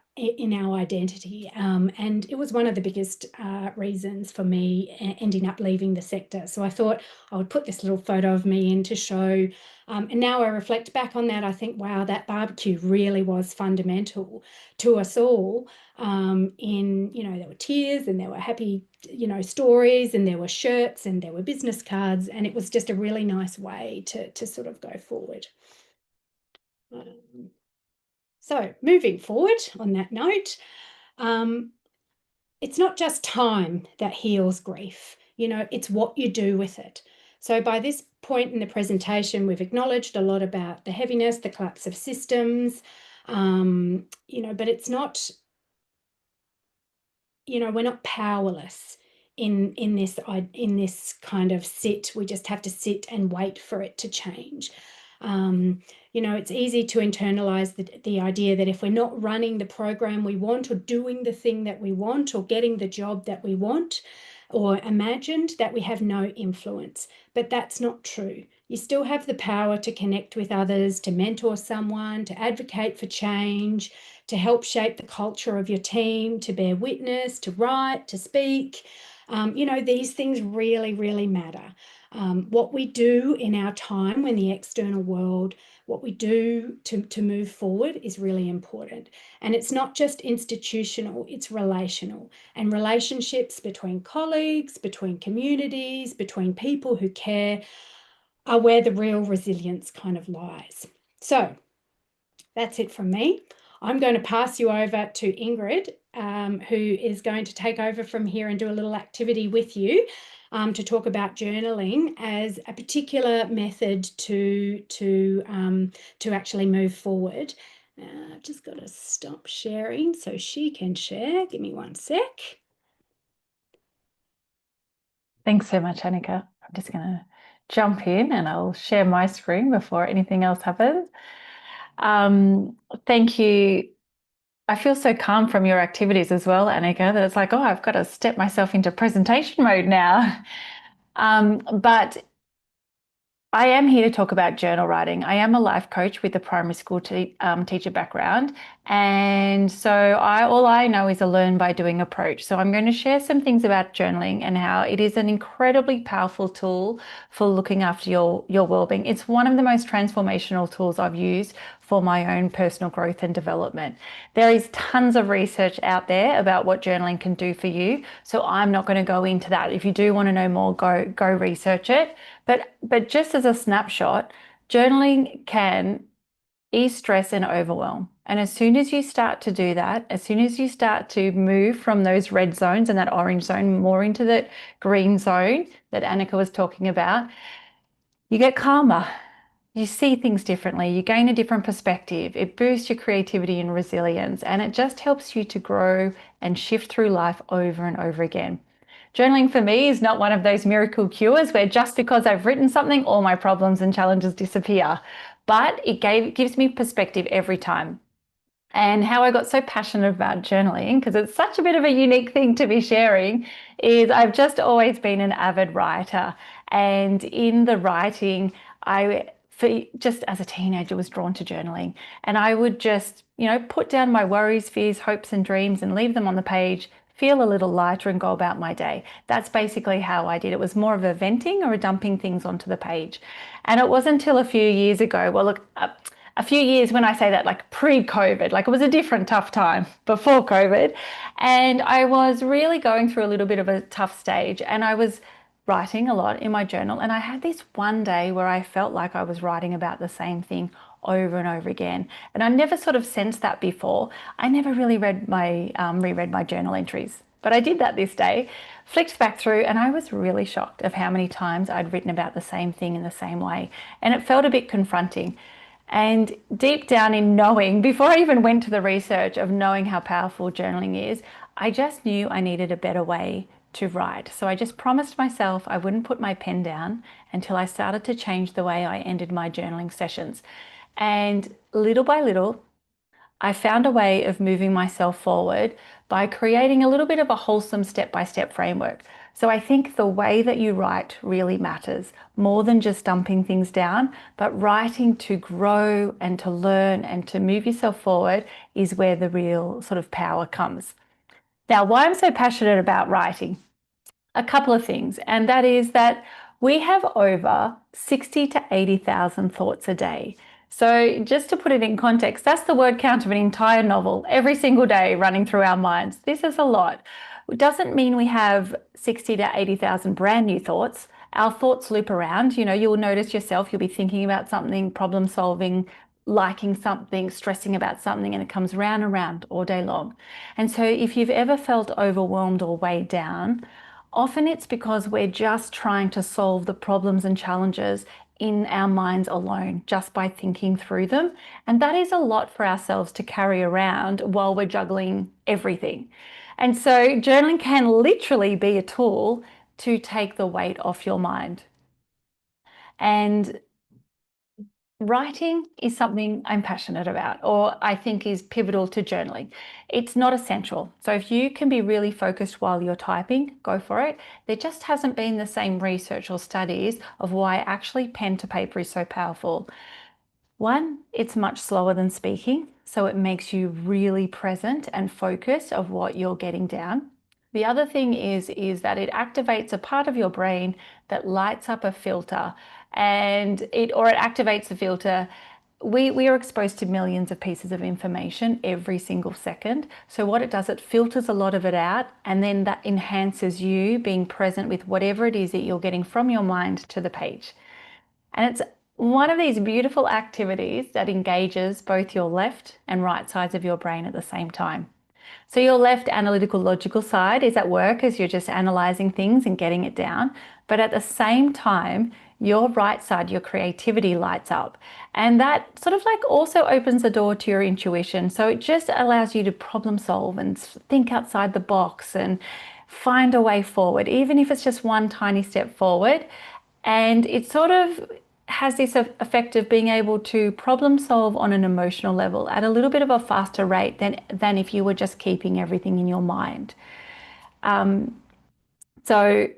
identity, and it was one of the biggest reasons for me ending up leaving the sector. So I thought I would put this little photo of me in to show, and now I reflect back on that, I think, wow, that barbecue really was fundamental to us all. You know, there were tears and there were happy, you know, stories, and there were shirts and there were business cards, and it was just a really nice way to sort of go forward. So moving forward on that note, it's not just time that heals grief, you know, it's what you do with it. So by this point in the presentation, we've acknowledged a lot about the heaviness, the collapse of systems, you know, but it's not, you know, we're not powerless in this kind of sit. We just have to sit and wait for it to change. You know, it's easy to internalize the idea that if we're not running the program we want, or doing the thing that we want, or getting the job that we want or imagined, that we have no influence. But that's not true. You still have the power to connect with others, to mentor someone, to advocate for change, to help shape the culture of your team, to bear witness, to write, to speak. You know, these things really, really matter. What we do in our time when the external world, what we do to move forward is really important. And it's not just institutional, it's relational. And relationships between colleagues, between communities, between people who care are where the real resilience kind of lies. So that's it from me. I'm going to pass you over to Ingrid, who is going to take over from here and do a little activity with you to talk about journaling as a particular method to actually move forward. I've just got to stop sharing so she can share. Give me one sec. Thanks so much, Anneke. I'm just going to jump in and I'll share my screen before anything else happens. Thank you. I feel so calm from your activities as well, Anneke, that it's like, oh, I've got to step myself into presentation mode now. But I am here to talk about journal writing. I am a life coach with a primary school teacher background. And so all I know is a learn by doing approach. So I'm going to share some things about journaling and how it is an incredibly powerful tool for looking after your well-being. It's one of the most transformational tools I've used for my own personal growth and development. There is tons of research out there about what journaling can do for you. So I'm not going to go into that. If you do want to know more, go research it. But just as a snapshot, journaling can ease stress and overwhelm. And as soon as you start to do that, as soon as you start to move from those red zones and that orange zone more into the green zone that Anneke was talking about, you get calmer. You see things differently. You gain a different perspective. It boosts your creativity and resilience, and it just helps you to grow and shift through life over and over again. Journaling for me is not one of those miracle cures where just because I've written something, all my problems and challenges disappear. But it gives me perspective every time. And how I got so passionate about journaling, because it's such a bit of a unique thing to be sharing, is I've just always been an avid writer. And in the writing, just as a teenager, was drawn to journaling. And I would just, put down my worries, fears, hopes, and dreams and leave them on the page, feel a little lighter and go about my day. That's basically how I did. It was more of a venting or a dumping things onto the page. And it wasn't until a few years ago, well, look, a few years when I say that, like pre-COVID, like it was a different tough time before COVID. And I was really going through a little bit of a tough stage, and I was writing a lot in my journal. And I had this one day where I felt like I was writing about the same thing over and over again. And I never sort of sensed that before. I never really reread my journal entries. But I did that this day, flicked back through, and I was really shocked of how many times I'd written about the same thing in the same way. And it felt a bit confronting. And deep down in knowing, before I even went to the research of knowing how powerful journaling is, I just knew I needed a better way to write. So I just promised myself I wouldn't put my pen down until I started to change the way I ended my journaling sessions. And little by little, I found a way of moving myself forward by creating a little bit of a wholesome step-by-step framework. So I think the way that you write really matters, more than just dumping things down, but writing to grow and to learn and to move yourself forward is where the real sort of power comes. Now, why I'm so passionate about writing? A couple of things, and that is that we have over 60 to 80,000 thoughts a day. So just to put it in context, that's the word count of an entire novel every single day running through our minds. This is a lot. It doesn't mean we have 60 to 80,000 brand new thoughts. Our thoughts loop around. You know, you'll notice yourself, you'll be thinking about something, problem solving, liking something, stressing about something, and it comes round and round all day long. And so if you've ever felt overwhelmed or weighed down, often it's because we're just trying to solve the problems and challenges in our minds alone, just by thinking through them. And that is a lot for ourselves to carry around while we're juggling everything. And so journaling can literally be a tool to take the weight off your mind. And writing is something I'm passionate about, or I think is pivotal to journaling. It's not essential. So if you can be really focused while you're typing, go for it. There just hasn't been the same research or studies of why actually pen to paper is so powerful. One, it's much slower than speaking, so it makes you really present and focused of what you're getting down. The other thing is that it activates a part of your brain that lights up a filter, and it activates the filter. We are exposed to millions of pieces of information every single second. So what it does, it filters a lot of it out, and then that enhances you being present with whatever it is that you're getting from your mind to the page. And it's one of these beautiful activities that engages both your left and right sides of your brain at the same time. So your left analytical logical side is at work as you're just analyzing things and getting it down. But at the same time, your right side, your creativity lights up. And that sort of like also opens the door to your intuition. So it just allows you to problem solve and think outside the box and find a way forward, even if it's just one tiny step forward. And it sort of has this effect of being able to problem solve on an emotional level at a little bit of a faster rate than if you were just keeping everything in your mind. So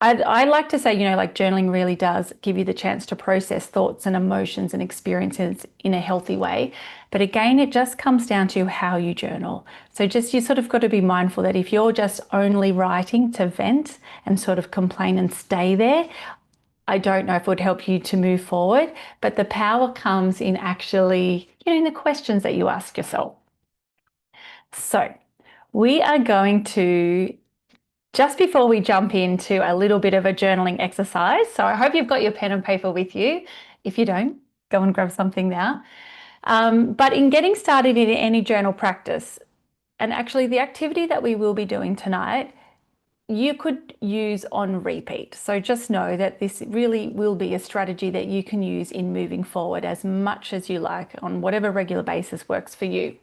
I like to say, you know, like journaling really does give you the chance to process thoughts and emotions and experiences in a healthy way. But again, it just comes down to how you journal. So just you sort of got to be mindful that if you're just only writing to vent and sort of complain and stay there, I don't know if it would help you to move forward, but the power comes in actually, you know, in the questions that you ask yourself. So we are going to, just before we jump into a little bit of a journaling exercise, so I hope you've got your pen and paper with you. If you don't, go and grab something now. But in getting started in any journal practice, and actually the activity that we will be doing tonight, you could use on repeat. So just know that this really will be a strategy that you can use in moving forward as much as you like on whatever regular basis works for you.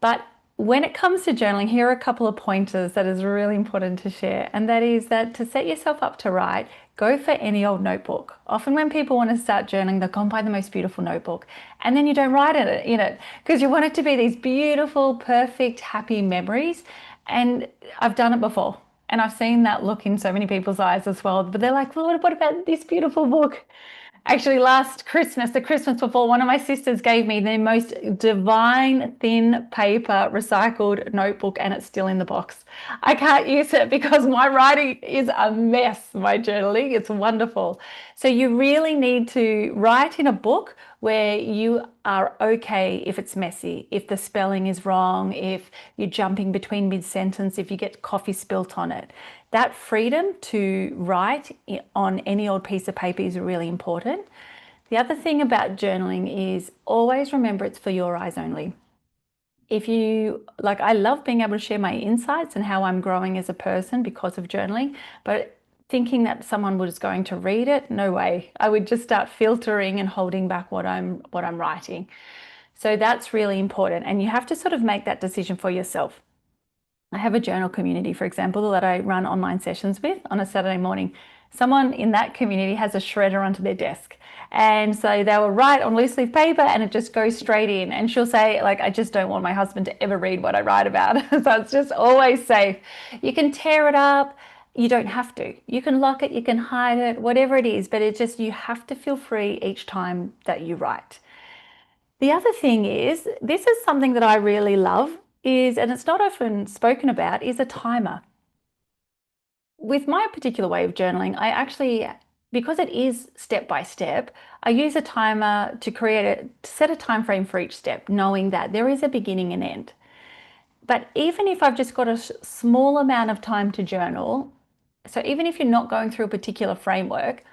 But when it comes to journaling, here are a couple of pointers that is really important to share. And that is that to set yourself up to write, go for any old notebook. Often when people want to start journaling, they'll go and buy the most beautiful notebook. And then you don't write in it because you want it to be these beautiful, perfect, happy memories. And I've done it before. And I've seen that look in so many people's eyes as well. But they're like, well, what about this beautiful book? Actually, last Christmas, the Christmas before, one of my sisters gave me the most divine thin paper recycled notebook, and it's still in the box. I can't use it because my writing is a mess, my journaling. It's wonderful. So you really need to write in a book where you are okay if it's messy, if the spelling is wrong, if you're jumping between mid-sentence, if you get coffee spilt on it. That freedom to write on any old piece of paper is really important. The other thing about journaling is always remember it's for your eyes only. If you, like, I love being able to share my insights and how I'm growing as a person because of journaling, but thinking that someone was going to read it, no way. I would just start filtering and holding back what I'm writing. So that's really important, and you have to sort of make that decision for yourself. I have a journal community, for example, that I run online sessions with on a Saturday morning. Someone in that community has a shredder under their desk. And so they will write on loose leaf paper and it just goes straight in. And she'll say, like, I just don't want my husband to ever read what I write about. So it's just always safe. You can tear it up. You don't have to. You can lock it, you can hide it, whatever it is, but it's just, you have to feel free each time that you write. The other thing is, this is something that I really love, and it's not often spoken about, is a timer. With my particular way of journaling, I actually, because it is step by step, I use a timer to set a time frame for each step, knowing that there is a beginning and end. But even if I've just got a small amount of time to journal, so even if you're not going through a particular framework,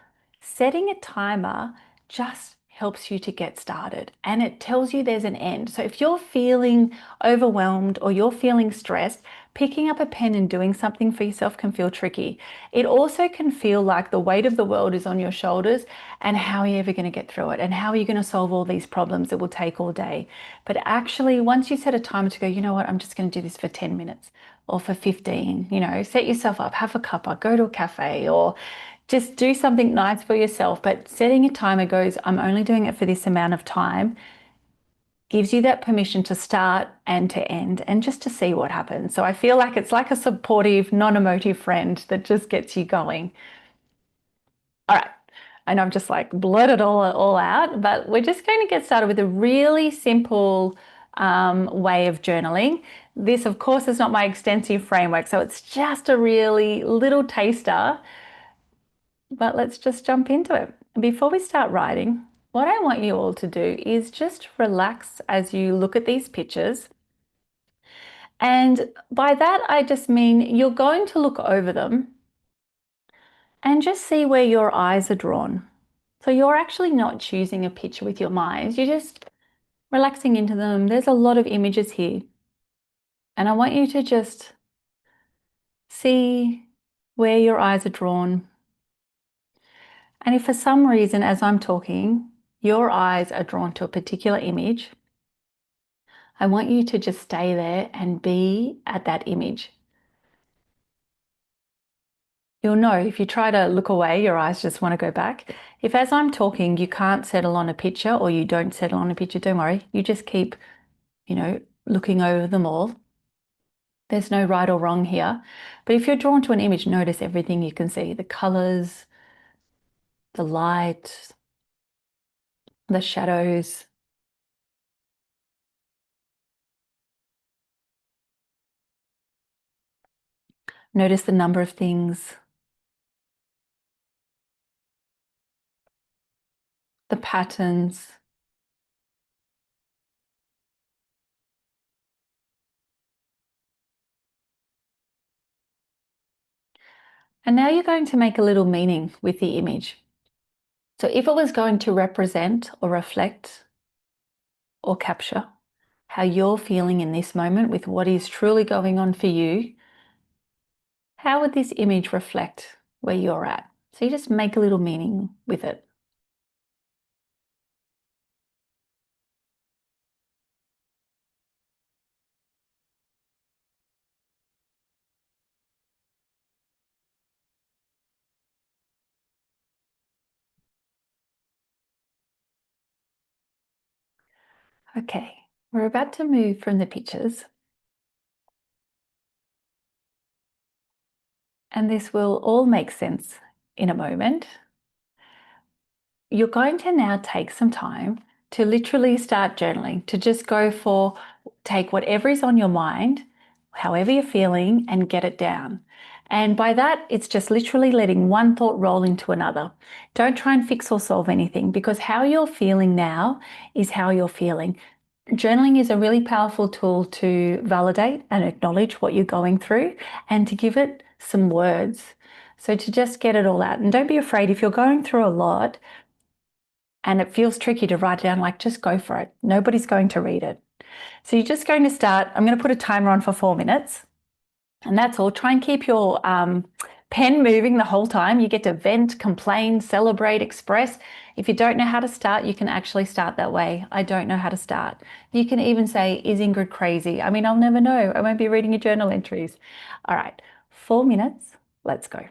setting a timer just helps you to get started, and it tells you there's an end. So if you're feeling overwhelmed or you're feeling stressed, picking up a pen and doing something for yourself can feel tricky. It also can feel like the weight of the world is on your shoulders, and how are you ever going to get through it? And how are you going to solve all these problems that will take all day? But actually, once you set a timer to go, you know what, I'm just going to do this for 10 minutes or for 15, set yourself up, have a cuppa, go to a cafe, or just do something nice for yourself. But setting a timer goes, I'm only doing it for this amount of time, gives you that permission to start and to end and just to see what happens. So I feel like it's like a supportive, non-emotive friend that just gets you going. All right. I know I've just like blurted all out, but we're just going to get started with a really simple way of journaling. This, of course, is not my extensive framework, so it's just a really little taster, but let's just jump into it. Before we start writing, what I want you all to do is just relax as you look at these pictures. And by that, I just mean you're going to look over them and just see where your eyes are drawn. So you're actually not choosing a picture with your mind, you're just relaxing into them. There's a lot of images here. And I want you to just see where your eyes are drawn. And if for some reason, as I'm talking, your eyes are drawn to a particular image, I want you to just stay there and be at that image. You'll know if you try to look away, your eyes just want to go back. If as I'm talking, you can't settle on a picture or you don't settle on a picture, don't worry. You just keep, looking over them all. There's no right or wrong here. But if you're drawn to an image, notice everything you can see, the colors, the light, the shadows. Notice the number of things, the patterns. And now you're going to make a little meaning with the image. So if it was going to represent or reflect or capture how you're feeling in this moment with what is truly going on for you, how would this image reflect where you're at? So you just make a little meaning with it. Okay, we're about to move from the pictures. And this will all make sense in a moment. you're going to now take some time to literally start journaling, to just take whatever is on your mind, however you're feeling, and get it down. And by that, it's just literally letting one thought roll into another. Don't try and fix or solve anything, because how you're feeling now is how you're feeling. Journaling is a really powerful tool to validate and acknowledge what you're going through and to give it some words. So to just get it all out. And don't be afraid if you're going through a lot and it feels tricky to write it down, like, just go for it. Nobody's going to read it. So you're just going to start. I'm going to put a timer on for 4 minutes. And that's all. Try and keep your pen moving the whole time. You get to vent, complain, celebrate, express. If you don't know how to start, you can actually start that way. I don't know how to start. You can even say, is Ingrid crazy? I mean, I'll never know. I won't be reading your journal entries. All right, 4 minutes. Let's go.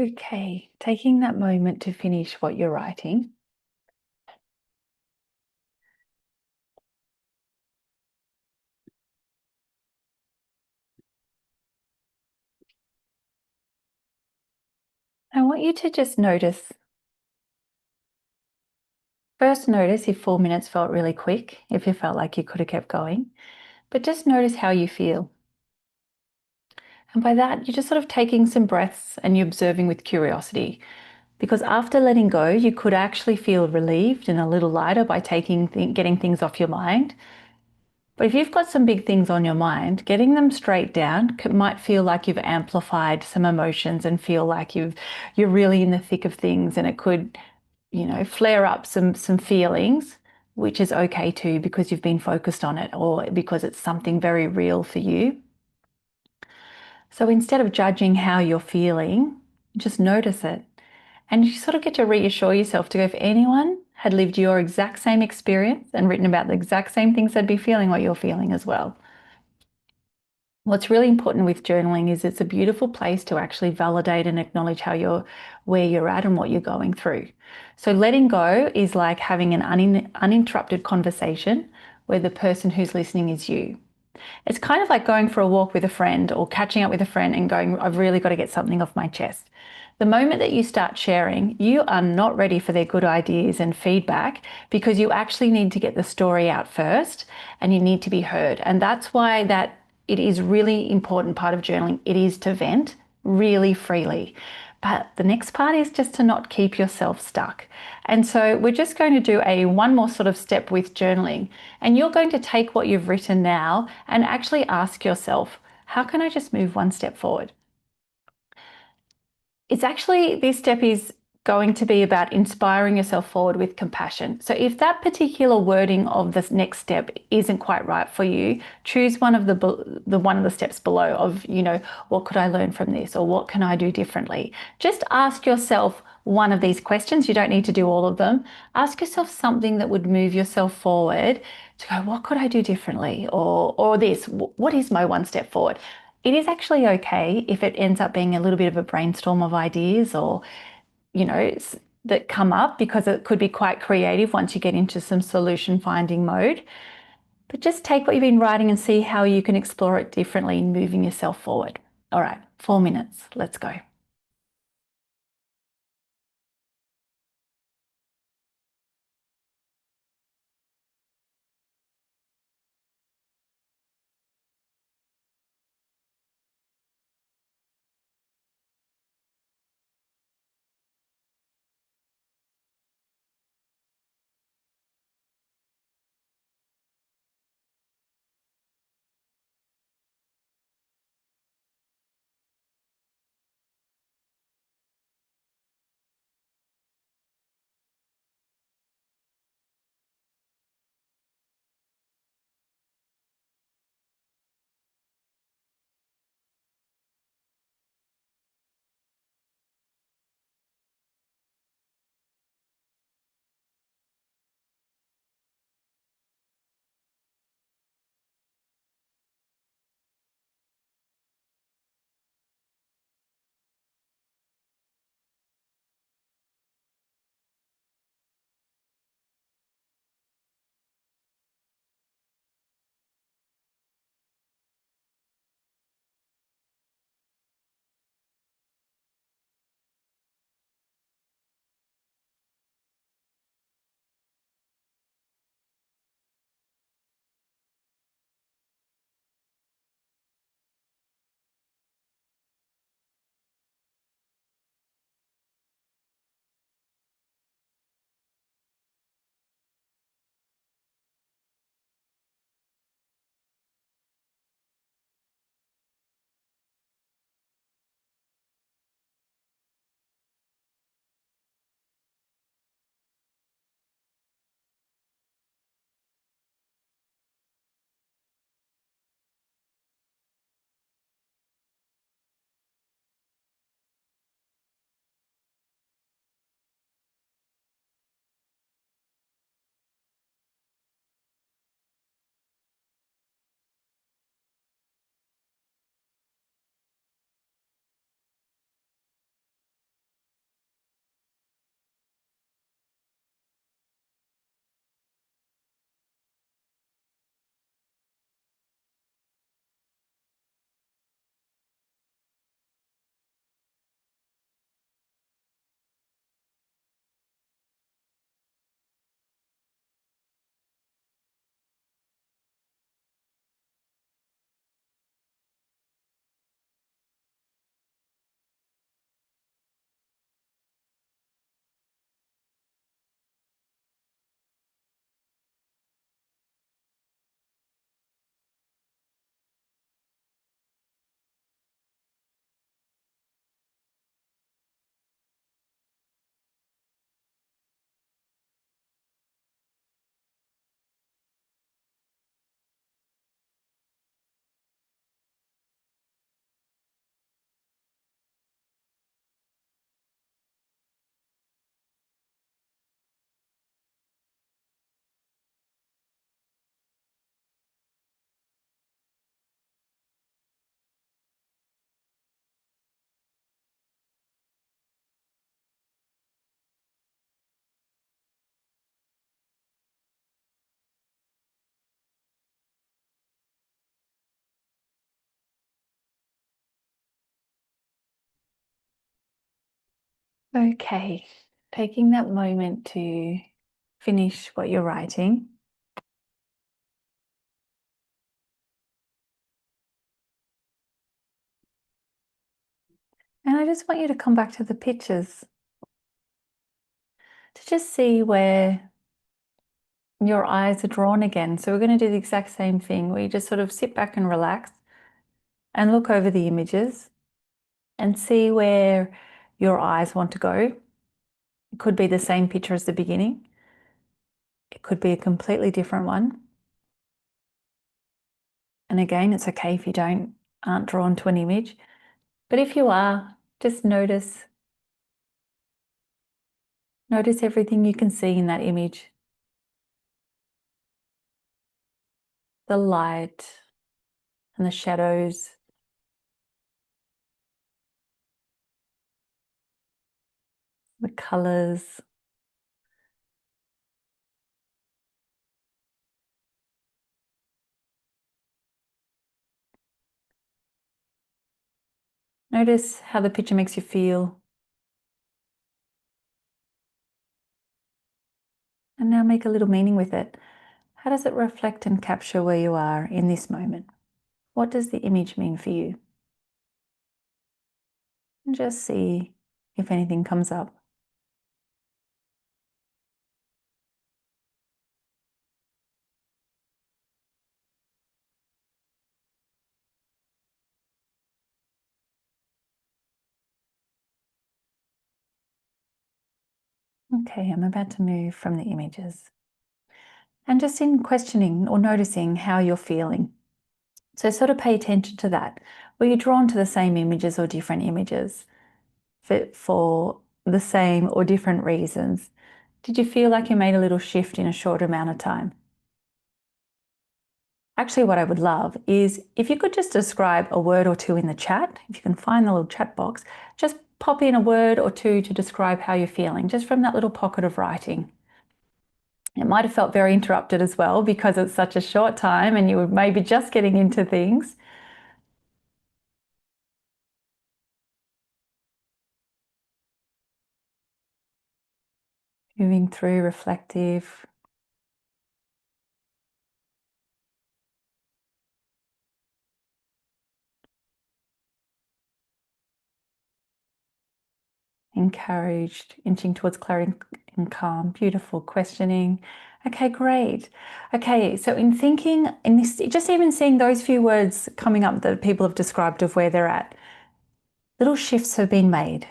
Okay, taking that moment to finish what you're writing. I want you to just notice. First, notice if 4 minutes felt really quick, if you felt like you could have kept going, but just notice how you feel. And by that, you're just sort of taking some breaths and you're observing with curiosity. Because after letting go, you could actually feel relieved and a little lighter by getting things off your mind. But if you've got some big things on your mind, getting them straight down might feel like you've amplified some emotions and feel like you're really in the thick of things, and it could, flare up some feelings, which is okay too, because you've been focused on it or because it's something very real for you. So instead of judging how you're feeling, just notice it. And you sort of get to reassure yourself to go, if anyone had lived your exact same experience and written about the exact same things, they'd be feeling what you're feeling as well. What's really important with journaling is it's a beautiful place to actually validate and acknowledge where you're at and what you're going through. So letting go is like having an uninterrupted conversation where the person who's listening is you. It's kind of like going for a walk with a friend or catching up with a friend and going, I've really got to get something off my chest. The moment that you start sharing, you are not ready for their good ideas and feedback because you actually need to get the story out first and you need to be heard. And that's why it is really important part of journaling. It is to vent really freely. But the next part is just to not keep yourself stuck. And so we're just going to do one more sort of step with journaling. And you're going to take what you've written now and actually ask yourself, how can I just move one step forward? This step is going to be about inspiring yourself forward with compassion. So if that particular wording of this next step isn't quite right for you, choose one of the steps below of, what could I learn from this, or what can I do differently? Just ask yourself one of these questions. You don't need to do all of them. Ask yourself something that would move yourself forward to go, what could I do differently? Or this, what is my one step forward? It is actually okay if it ends up being a little bit of a brainstorm of ideas or, that come up, because it could be quite creative once you get into some solution finding mode. But just take what you've been writing and see how you can explore it differently in moving yourself forward. All right, 4 minutes. Let's go. Okay, taking that moment to finish what you're writing. And I just want you to come back to the pictures to just see where your eyes are drawn again. So we're going to do the exact same thing where you just sort of sit back and relax and look over the images and see where your eyes want to go. It could be the same picture as the beginning. It could be a completely different one. And again, it's okay if you aren't drawn to an image. But if you are, just notice everything you can see in that image. The light and the shadows. The colors. Notice how the picture makes you feel. And now make a little meaning with it. How does it reflect and capture where you are in this moment? What does the image mean for you? And just see if anything comes up. Okay, I'm about to move from the images. And just in questioning or noticing how you're feeling. So sort of pay attention to that. Were you drawn to the same images or different images for the same or different reasons? Did you feel like you made a little shift in a short amount of time? Actually, what I would love is if you could just describe a word or two in the chat, if you can find the little chat box, just pop in a word or two to describe how you're feeling, just from that little pocket of writing. It might have felt very interrupted as well because it's such a short time and you were maybe just getting into things. Moving through, reflective. Encouraged, inching towards clarity and calm. Beautiful. Questioning. Okay, great. Okay, so in thinking, in this, just even seeing those few words coming up that people have described of where they're at, little shifts have been made.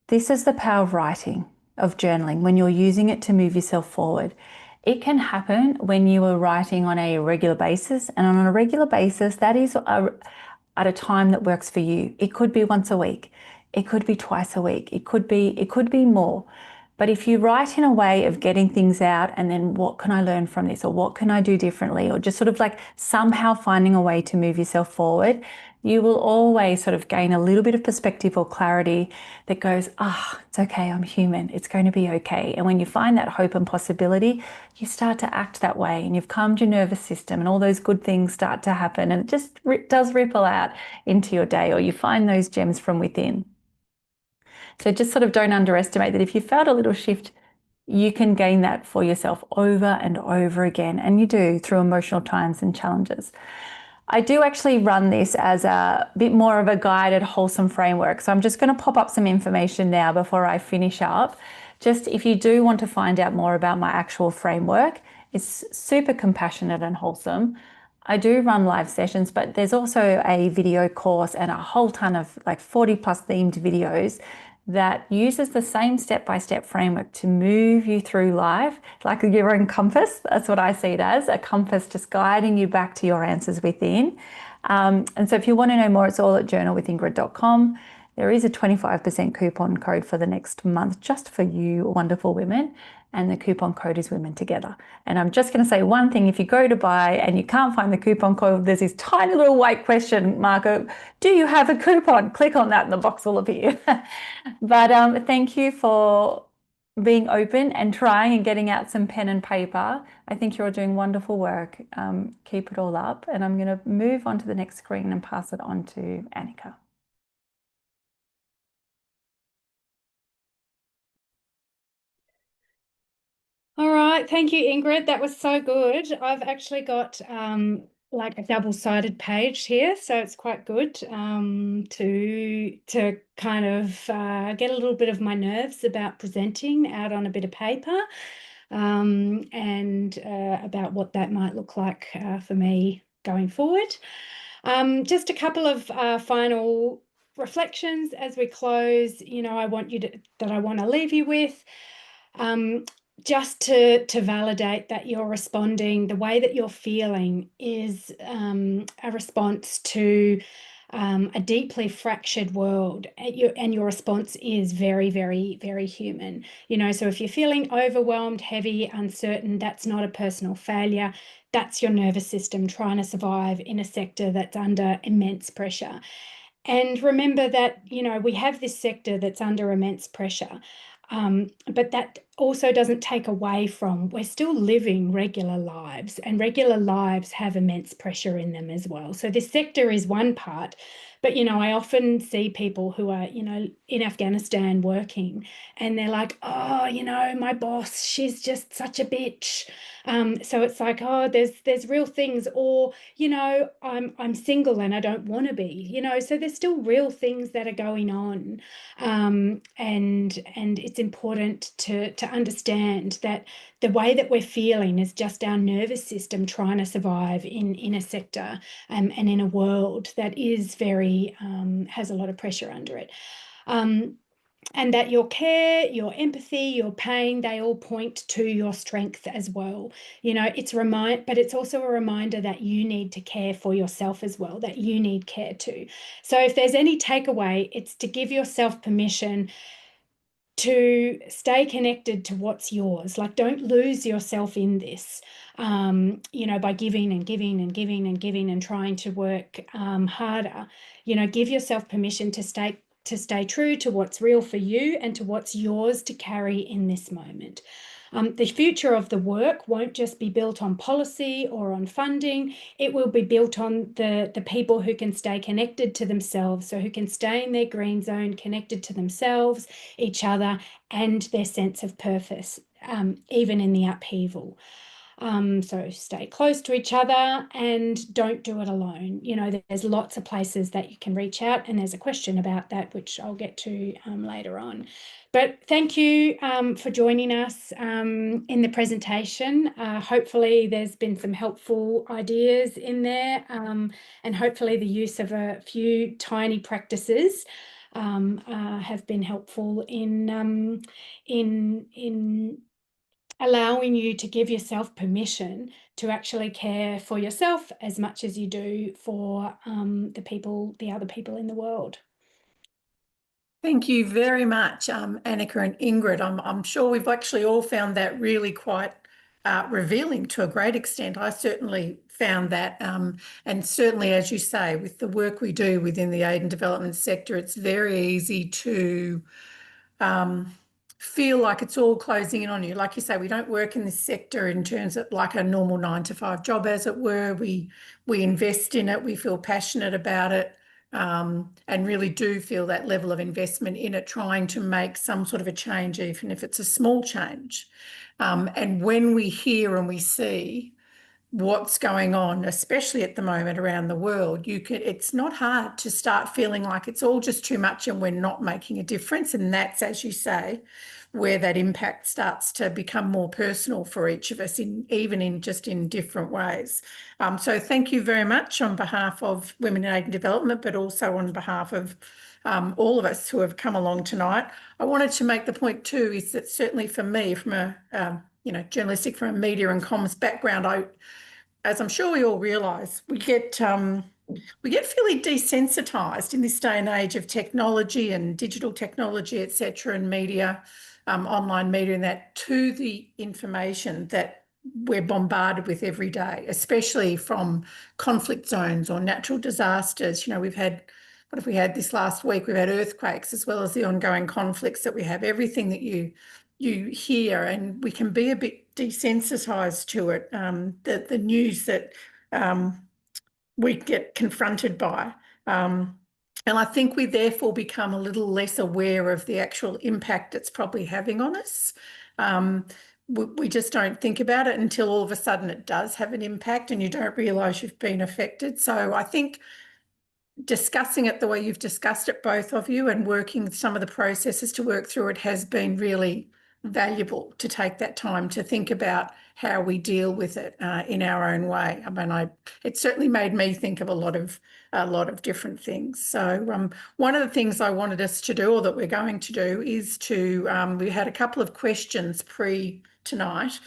This is the power of writing, of journaling, when you're using it to move yourself forward. It can happen when you are writing on a regular basis, and on a regular basis, that is at a time that works for you. It could be once a week. It could be twice a week. It could be more. But if you write in a way of getting things out and then what can I learn from this, or what can I do differently, or just sort of like somehow finding a way to move yourself forward, you will always sort of gain a little bit of perspective or clarity that goes, it's okay, I'm human, it's going to be okay. And when you find that hope and possibility, you start to act that way and you've calmed your nervous system and all those good things start to happen, and it just does ripple out into your day, or you find those gems from within. So just sort of don't underestimate that if you felt a little shift, you can gain that for yourself over and over again. And you do through emotional times and challenges. I do actually run this as a bit more of a guided, wholesome framework. So I'm just going to pop up some information now before I finish up. Just if you do want to find out more about my actual framework, it's super compassionate and wholesome. I do run live sessions, but there's also a video course and a whole ton of like 40 plus themed videos that uses the same step-by-step framework to move you through life, like your own compass. That's what I see it as, a compass just guiding you back to your answers within. And so if you want to know more, it's all at journalwithingrid.com. There is a 25% coupon code for the next month just for you wonderful women, and the coupon code is Women Together. And I'm just going to say one thing: if you go to buy and you can't find the coupon code, there's this tiny little white question mark of, do you have a coupon? Click on that and the box will appear. But thank you for being open and trying and getting out some pen and paper. I think you're doing wonderful work. Keep it all up. And I'm going to move on to the next screen and pass it on to Anneke. All right, thank you, Ingrid. That was so good. I've actually got like a double-sided page here, so it's quite good to kind of get a little bit of my nerves about presenting out on a bit of paper, and about what that might look like for me going forward. Just a couple of final reflections as we close. I want to leave you with. Just to validate that you're responding, the way that you're feeling is a response to a deeply fractured world, and your response is very, very, very human. So if you're feeling overwhelmed, heavy, uncertain, that's not a personal failure. That's your nervous system trying to survive in a sector that's under immense pressure. And remember that, we have this sector that's under immense pressure. But that also doesn't take away from, we're still living regular lives, and regular lives have immense pressure in them as well. So this sector is one part, but I often see people who are, in Afghanistan working, and they're like, oh, my boss, she's just such a bitch. So it's like, oh, there's real things, or I'm single and I don't want to be, so there's still real things that are going on. And it's important to understand that the way that we're feeling is just our nervous system trying to survive in a sector, and in a world that is very has a lot of pressure under it. And that your care, your empathy, your pain, they all point to your strength as well. But it's also a reminder that you need to care for yourself as well, that you need care too. So if there's any takeaway, it's to give yourself permission to stay connected to what's yours. Like, don't lose yourself in this, by giving and giving and giving and giving and trying to work harder. Give yourself permission to stay true to what's real for you and to what's yours to carry in this moment. The future of the work won't just be built on policy or on funding. It will be built on the people who can stay connected to themselves, so who can stay in their green zone, connected to themselves, each other, and their sense of purpose, even in the upheaval. So stay close to each other and don't do it alone. There's lots of places that you can reach out, and there's a question about that, which I'll get to later on. But thank you for joining us in the presentation. Hopefully there's been some helpful ideas in there, and hopefully the use of a few tiny practices have been helpful in allowing you to give yourself permission to actually care for yourself as much as you do for the other people in the world. Thank you very much, Anneke and Ingrid. I'm sure we've actually all found that really quite revealing to a great extent. I certainly found that, and certainly, as you say, with the work we do within the aid and development sector, it's very easy to feel like it's all closing in on you. Like you say, we don't work in this sector in terms of like a normal 9-to-5 job, as it were. We invest in it, we feel passionate about it, and really do feel that level of investment in it, trying to make some sort of a change, even if it's a small change. And when we hear and we see what's going on, especially at the moment around the world, it's not hard to start feeling like it's all just too much and we're not making a difference. And that's, as you say, where that impact starts to become more personal for each of us, even in different ways. So thank you very much on behalf of Women in Aid and Development, but also on behalf of all of us who have come along tonight. I wanted to make the point too, is that certainly for me, from a journalistic, from a media and comms background, as I'm sure we all realise, we get fairly desensitised in this day and age of technology and digital technology, etc., and media, online media, and that, to the information that we're bombarded with every day, especially from conflict zones or natural disasters. We've had, what have we had this last week? We've had earthquakes, as well as the ongoing conflicts that we have, everything that you hear, and we can be a bit desensitised to it, the news that we get confronted by. And I think we therefore become a little less aware of the actual impact it's probably having on us. we just don't think about it until all of a sudden it does have an impact and you don't realise you've been affected. So I think discussing it the way you've discussed it, both of you, and working some of the processes to work through it has been really valuable, to take that time to think about how we deal with it in our own way. I mean, it certainly made me think of a lot of different things. So one of the things I wanted us to do, or that we're going to do, is to we had a couple of questions tonight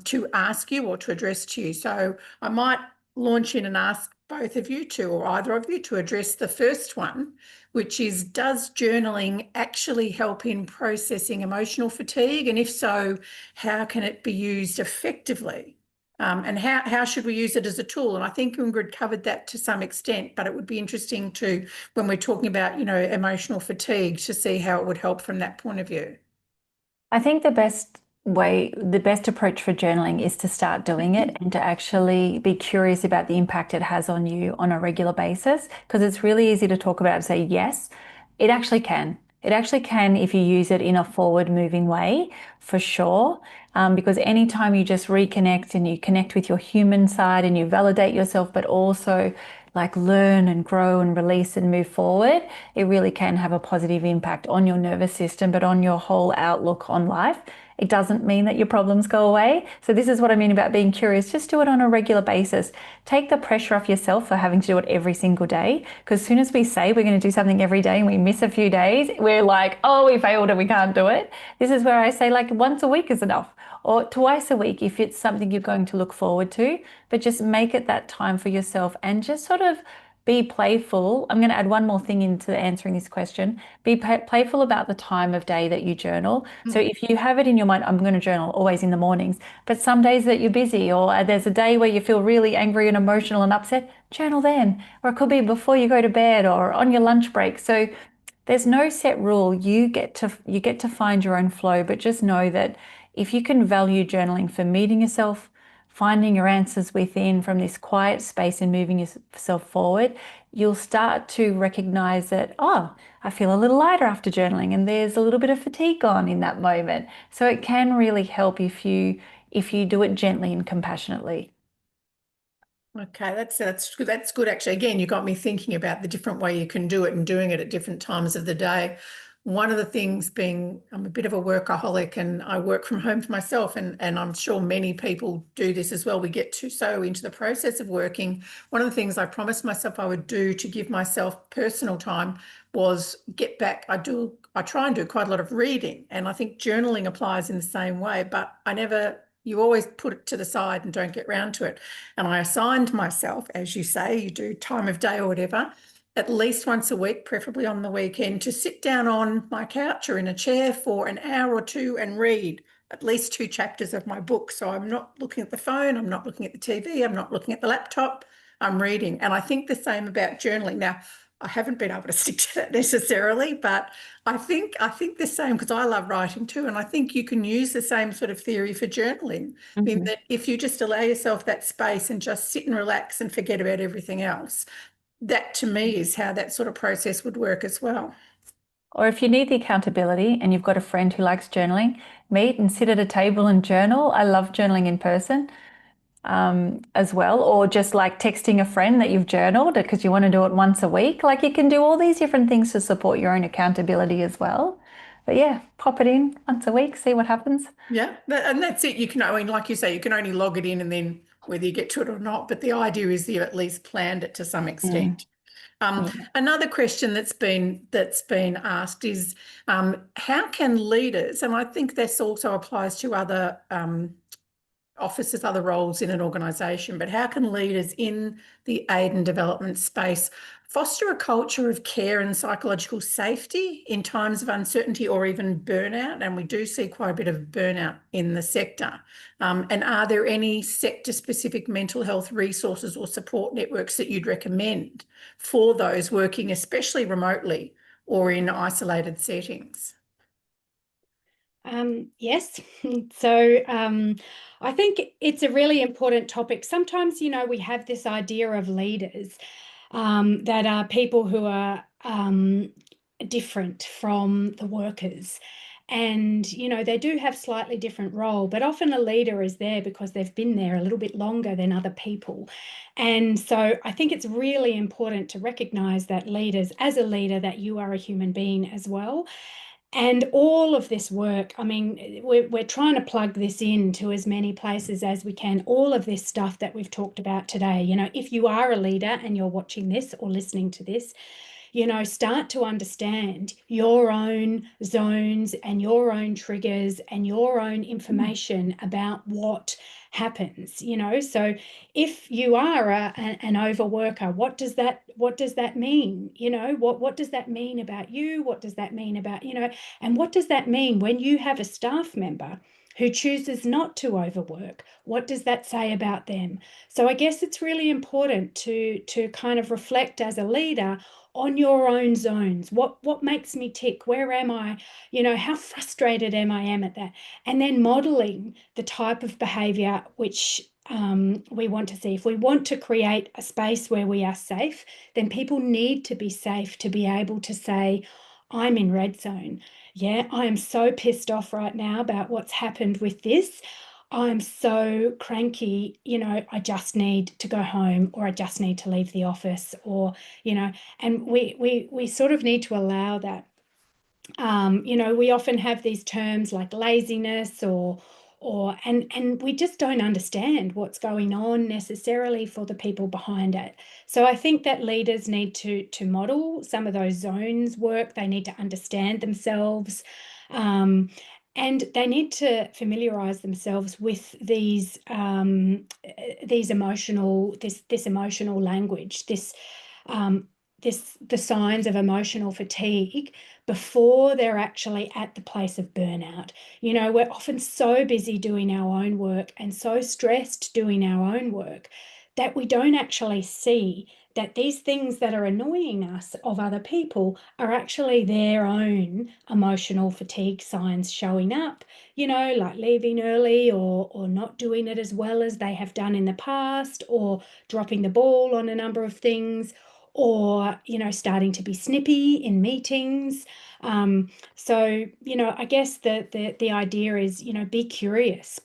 to ask you or to address to you. So I might launch in and ask both of you or either of you to address the first one, which is, does journaling actually help in processing emotional fatigue? And if so, how can it be used effectively? And how should we use it as a tool? And I think Ingrid covered that to some extent, but it would be interesting to, when we're talking about, emotional fatigue, to see how it would help from that point of view. I think the best approach for journaling is to start doing it and to actually be curious about the impact it has on you on a regular basis, because it's really easy to talk about and say, yes, it actually can. It actually can if you use it in a forward moving way, for sure. Because anytime you just reconnect and you connect with your human side and you validate yourself, but also like learn and grow and release and move forward, it really can have a positive impact on your nervous system, but on your whole outlook on life. It doesn't mean that your problems go away. So this is what I mean about being curious. Just do it on a regular basis. Take the pressure off yourself for having to do it every single day. Because as soon as we say we're going to do something every day and we miss a few days, we're like, oh, we failed and we can't do it. This is where I say like once a week is enough, or twice a week if it's something you're going to look forward to. But just make it that time for yourself and just sort of be playful. I'm going to add one more thing into answering this question. Be playful about the time of day that you journal. So if you have it in your mind, I'm going to journal always in the mornings, but some days that you're busy or there's a day where you feel really angry and emotional and upset, journal then. Or it could be before you go to bed or on your lunch break. So there's no set rule. You get to find your own flow, but just know that if you can value journaling for meeting yourself, finding your answers within from this quiet space and moving yourself forward, you'll start to recognize that, oh, I feel a little lighter after journaling, and there's a little bit of fatigue gone in that moment. So it can really help if you do it gently and compassionately. Okay, that's good. That's good. Actually, again, you got me thinking about the different way you can do it and doing it at different times of the day. One of the things being, I'm a bit of a workaholic and I work from home for myself, and I'm sure many people do this as well. We get so into the process of working. One of the things I promised myself I would do to give myself personal time was get back. I try and do quite a lot of reading, and I think journaling applies in the same way, but you always put it to the side and don't get round to it. And I assigned myself, as you say, you do time of day or whatever, at least once a week, preferably on the weekend, to sit down on my couch or in a chair for an hour or two and read at least 2 chapters of my book. So I'm not looking at the phone, I'm not looking at the TV, I'm not looking at the laptop, I'm reading. And I think the same about journaling. Now, I haven't been able to stick to that necessarily, but I think the same, because I love writing too, and I think you can use the same sort of theory for journaling, in that if you just allow yourself that space and just sit and relax and forget about everything else, that to me is how that sort of process would work as well. Or if you need the accountability and you've got a friend who likes journaling, meet and sit at a table and journal. I love journaling in person as well, or just like texting a friend that you've journaled because you want to do it once a week. Like you can do all these different things to support your own accountability as well. But yeah, pop it in once a week, see what happens. Yeah, and that's it. You can, I mean, like you say, you can only log it in and then whether you get to it or not, but the idea is you've at least planned it to some extent. Another question that's been asked is how can leaders, and I think this also applies to other officers, other roles in an organisation, but how can leaders in the aid and development space foster a culture of care and psychological safety in times of uncertainty or even burnout? And we do see quite a bit of burnout in the sector. And are there any sector-specific mental health resources or support networks that you'd recommend for those working especially remotely or in isolated settings? Yes. So I think it's a really important topic. Sometimes, we have this idea of leaders that are people who are different from the workers. And, you know, they do have slightly different role, but often a leader is there because they've been there a little bit longer than other people. And so I think it's really important to recognize that leaders, as a leader, that you are a human being as well. And all of this work, I mean, we're trying to plug this into as many places as we can. All of this stuff that we've talked about today, you know, if you are a leader and you're watching this or listening to this, you know, start to understand your own zones and your own triggers and your own information about what happens, you know. So if you are an overworker, what does that mean? You know, what does that mean about you? What does that mean about, you know, and what does that mean when you have a staff member who chooses not to overwork? What does that say about them? So I guess it's really important to kind of reflect as a leader on your own zones. What makes me tick? Where am I? You know, how frustrated am I at that? And then modeling the type of behavior which we want to see. If we want to create a space where we are safe, then people need to be safe to be able to say, I'm in red zone. Yeah, I am so pissed off right now about what's happened with this. I'm so cranky, you know, I just need to go home, or I just need to leave the office, or, you know, and we sort of need to allow that. You know, we often have these terms like laziness and we just don't understand what's going on necessarily for the people behind it. So I think that leaders need to model some of those zones work. They need to understand themselves. And they need to familiarize themselves with these emotional language, the signs of emotional fatigue before they're actually at the place of burnout. You know, we're often so busy doing our own work and so stressed doing our own work that we don't actually see that these things that are annoying us of other people are actually their own emotional fatigue signs showing up, you know, like leaving early or not doing it as well as they have done in the past, or dropping the ball on a number of things, or, you know, starting to be snippy in meetings. So, you know, I guess the idea is, you know, be curious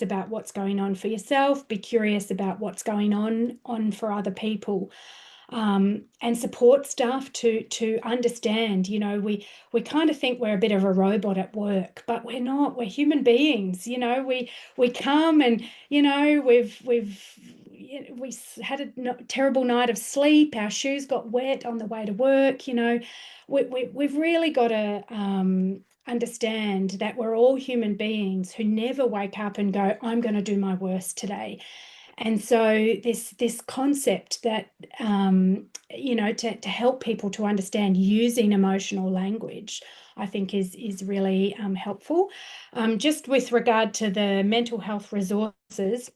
about what's going on for yourself, be curious about what's going on for other people. And support staff to understand, you know, we kind of think we're a bit of a robot at work, but we're not. We're human beings, you know. We come and, you know, we had a terrible night of sleep. Our shoes got wet on the way to work. You know, we've really got to understand that we're all human beings who never wake up and go, I'm going to do my worst today. And so this concept that, you know, to help people to understand using emotional language, I think is really helpful. Just with regard to the mental health resources,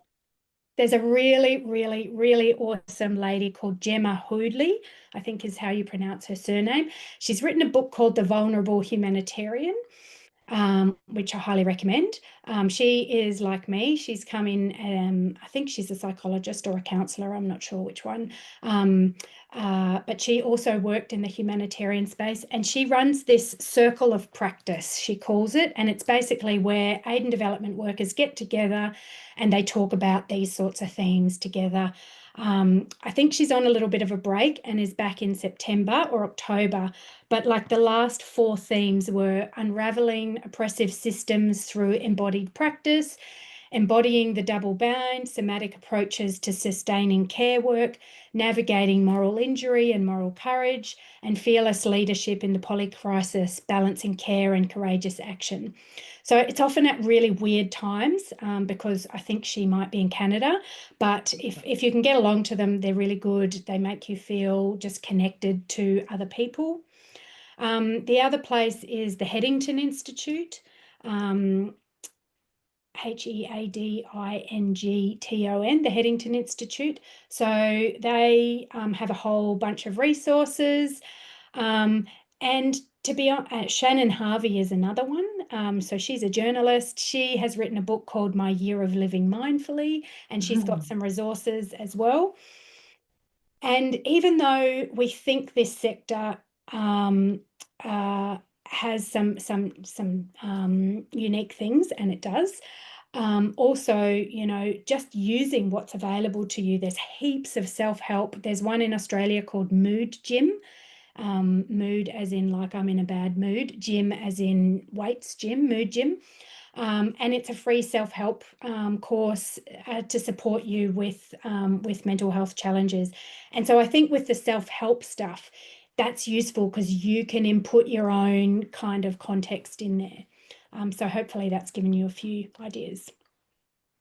there's a really, really, really awesome lady called Gemma Hoodley, I think is how you pronounce her surname. She's written a book called The Vulnerable Humanitarian, which I highly recommend. She is like me. She's come in, I think she's a psychologist or a counsellor, I'm not sure which one. But she also worked in the humanitarian space, and she runs this circle of practice, she calls it. And it's basically where aid and development workers get together and they talk about these sorts of themes together. I think she's on a little bit of a break and is back in September or October. But like the last 4 themes were unraveling oppressive systems through embodied practice, embodying the double bind, somatic approaches to sustaining care work, navigating moral injury and moral courage, and fearless leadership in the polycrisis, balancing care and courageous action. So it's often at really weird times, because I think she might be in Canada, but if you can get along to them, they're really good. They make you feel just connected to other people. The other place is the Headington Institute, HEADINGTON, the Headington Institute. So they have a whole bunch of resources. And to be honest, Shannon Harvey is another one. So she's a journalist. She has written a book called My Year of Living Mindfully, and she's got some resources as well. And even though we think this sector has some unique things, and it does. Also, you know, just using what's available to you. There's heaps of self-help. There's one in Australia called Mood Gym. Mood as in like I'm in a bad mood, gym as in weights gym, Mood Gym. And it's a free self-help course to support you with mental health challenges. And so I think with the self-help stuff, that's useful because you can input your own kind of context in there. So hopefully that's given you a few ideas.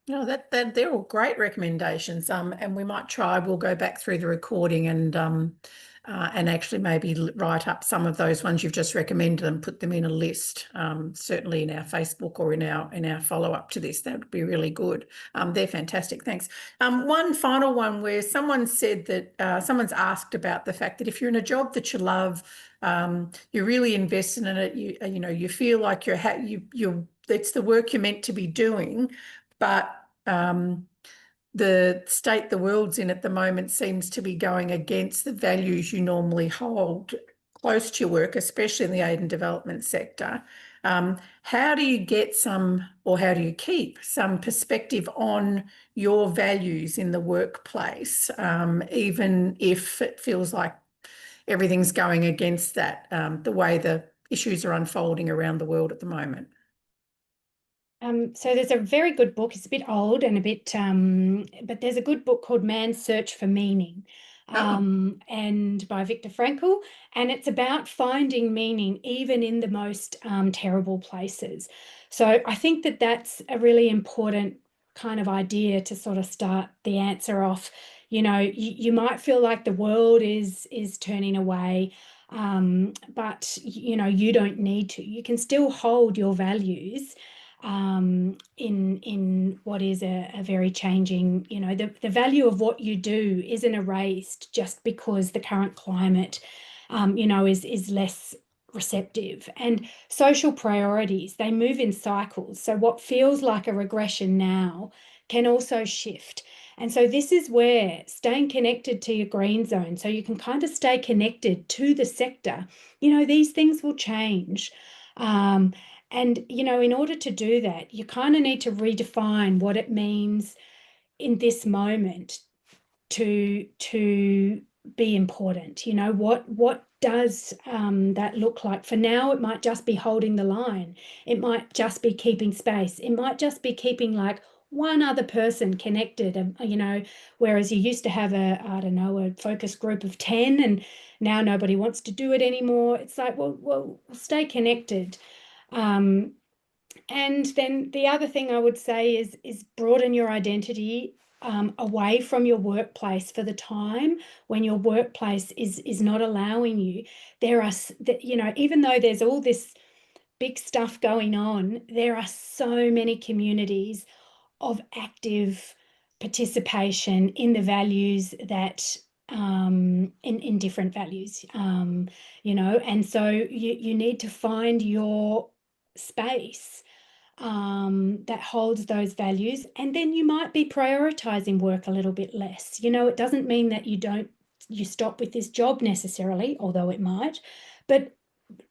No, that they're all great recommendations. And we might try. We'll go back through the recording and actually maybe write up some of those ones you've just recommended and put them in a list. Certainly in our Facebook or in our follow up to this, that would be really good. They're fantastic. Thanks. One final one where someone said that someone's asked about the fact that if you're in a job that you love, you're really invested in it. You know you feel like you're it's the work you're meant to be doing, but the state the world's in at the moment seems to be going against the values you normally hold close to your work, especially in the aid and development sector. How do you get how do you keep some perspective on your values in the workplace, even if it feels like everything's going against that, the way the issues are unfolding around the world at the moment? So there's a very good book. It's a bit old and a bit, but there's a good book called Man's Search for Meaning, and by Viktor Frankl, and it's about finding meaning even in the most terrible places. So I think that that's a really important kind of idea to sort of start the answer off. You know, you might feel like the world is turning away, but you know, you don't need to. You can still hold your values in what is a very changing, you know, the value of what you do isn't erased just because the current climate, you know, is less receptive. And social priorities, they move in cycles. So what feels like a regression now can also shift. And so this is where staying connected to your green zone, so you can kind of stay connected to the sector, you know, these things will change. And, you know, in order to do that, you kind of need to redefine what it means in this moment to be important. You know, what does that look like? For now, it might just be holding the line. It might just be keeping space. It might just be keeping like one other person connected, you know, whereas you used to have a focus group of 10 and now nobody wants to do it anymore. It's like, well, stay connected. And then the other thing I would say is broaden your identity away from your workplace for the time when your workplace is not allowing you. There are, you know, even though there's all this big stuff going on, there are so many communities of active participation in the values that in different values, you know, and so you need to find your space that holds those values, and then you might be prioritizing work a little bit less. You know, it doesn't mean that you stop with this job necessarily, although it might, but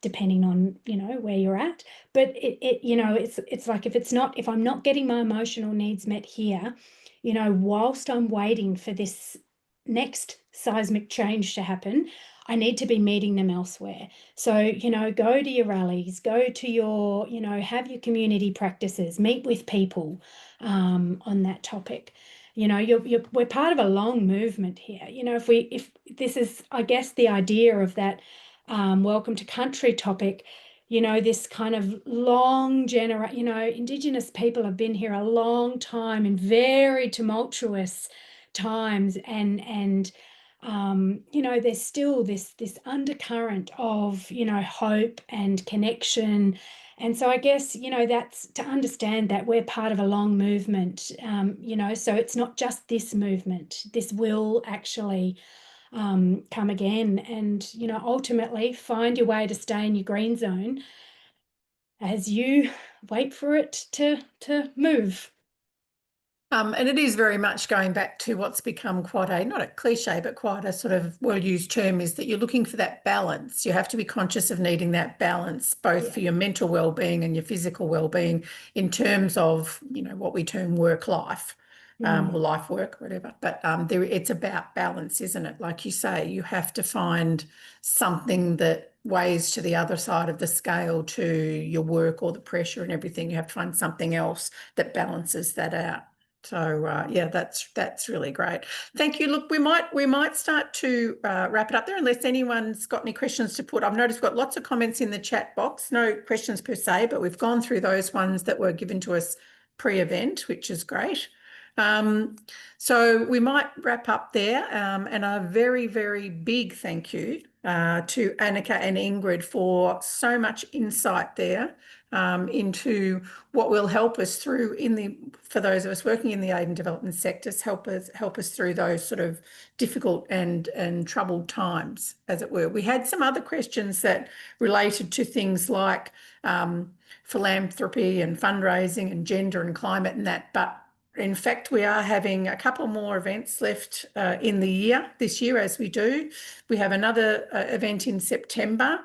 depending on, you know, where you're at. But it you know, it's like if I'm not getting my emotional needs met here, you know, whilst I'm waiting for this next seismic change to happen, I need to be meeting them elsewhere. So, you know, go to your rallies, go to your, you know, have your community practices, meet with people on that topic. You know, we're part of a long movement here. You know, if this is, I guess, the idea of that welcome to country topic, you know, this kind of long generation, you know, Indigenous people have been here a long time in very tumultuous times, and you know, there's still this undercurrent of, you know, hope and connection. And so I guess, you know, that's to understand that we're part of a long movement, you know, so it's not just this movement. This will actually come again, and, you know, ultimately find your way to stay in your green zone as you wait for it to move. And it is very much going back to what's become quite a, not a cliche, but quite a sort of well-used term, is that you're looking for that balance. You have to be conscious of needing that balance, both for your mental well-being and your physical well-being, in terms of, what we term work-life, or life-work, whatever. But it's about balance, isn't it? Like you say, you have to find something that weighs to the other side of the scale to your work or the pressure and everything. You have to find something else that balances that out. So yeah, that's really great. Thank you. Look, we might start to wrap it up there, unless anyone's got any questions to put. I've noticed we've got lots of comments in the chat box. No questions per se, but we've gone through those ones that were given to us pre-event, which is great. So we might wrap up there, and a very, very big thank you to Anneke and Ingrid for so much insight there into what will help us through for those of us working in the aid and development sectors, help us through those sort of difficult and troubled times, as it were. We had some other questions that related to things like philanthropy and fundraising and gender and climate and that, but in fact, we are having a couple more events left in this year, as we do. We have another event in September.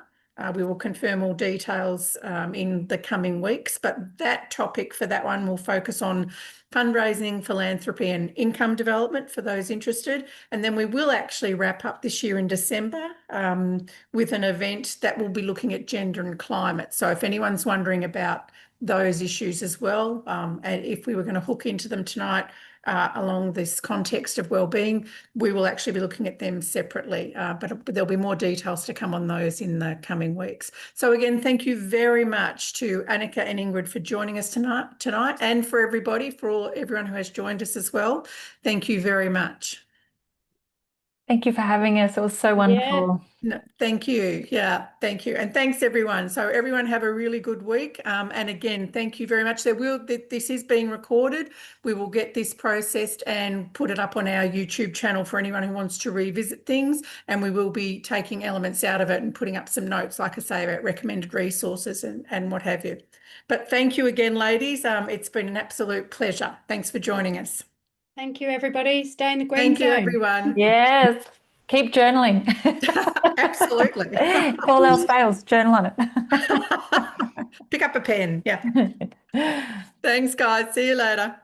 We will confirm all details in the coming weeks, but that topic for that one will focus on fundraising, philanthropy and income development for those interested. And then we will actually wrap up this year in December with an event that will be looking at gender and climate. So if anyone's wondering about those issues as well, and if we were going to hook into them tonight along this context of wellbeing, we will actually be looking at them separately, but there'll be more details to come on those in the coming weeks. So again, thank you very much to Anneke and Ingrid for joining us tonight, and for everyone who has joined us as well. Thank you very much. Thank you for having us. It was so wonderful. No, thank you. Yeah, thank you. And thanks everyone. So everyone have a really good week. And again, thank you very much. This is being recorded. We will get this processed and put it up on our YouTube channel for anyone who wants to revisit things. And we will be taking elements out of it and putting up some notes, like I say, about recommended resources and what have you. But thank you again, ladies. It's been an absolute pleasure. Thanks for joining us. Thank you, everybody. Stay in the green zone. Thank you, everyone. Yes. Keep journaling. Absolutely. If all else fails, journal on it. Pick up a pen. Yeah. Thanks, guys. See you later.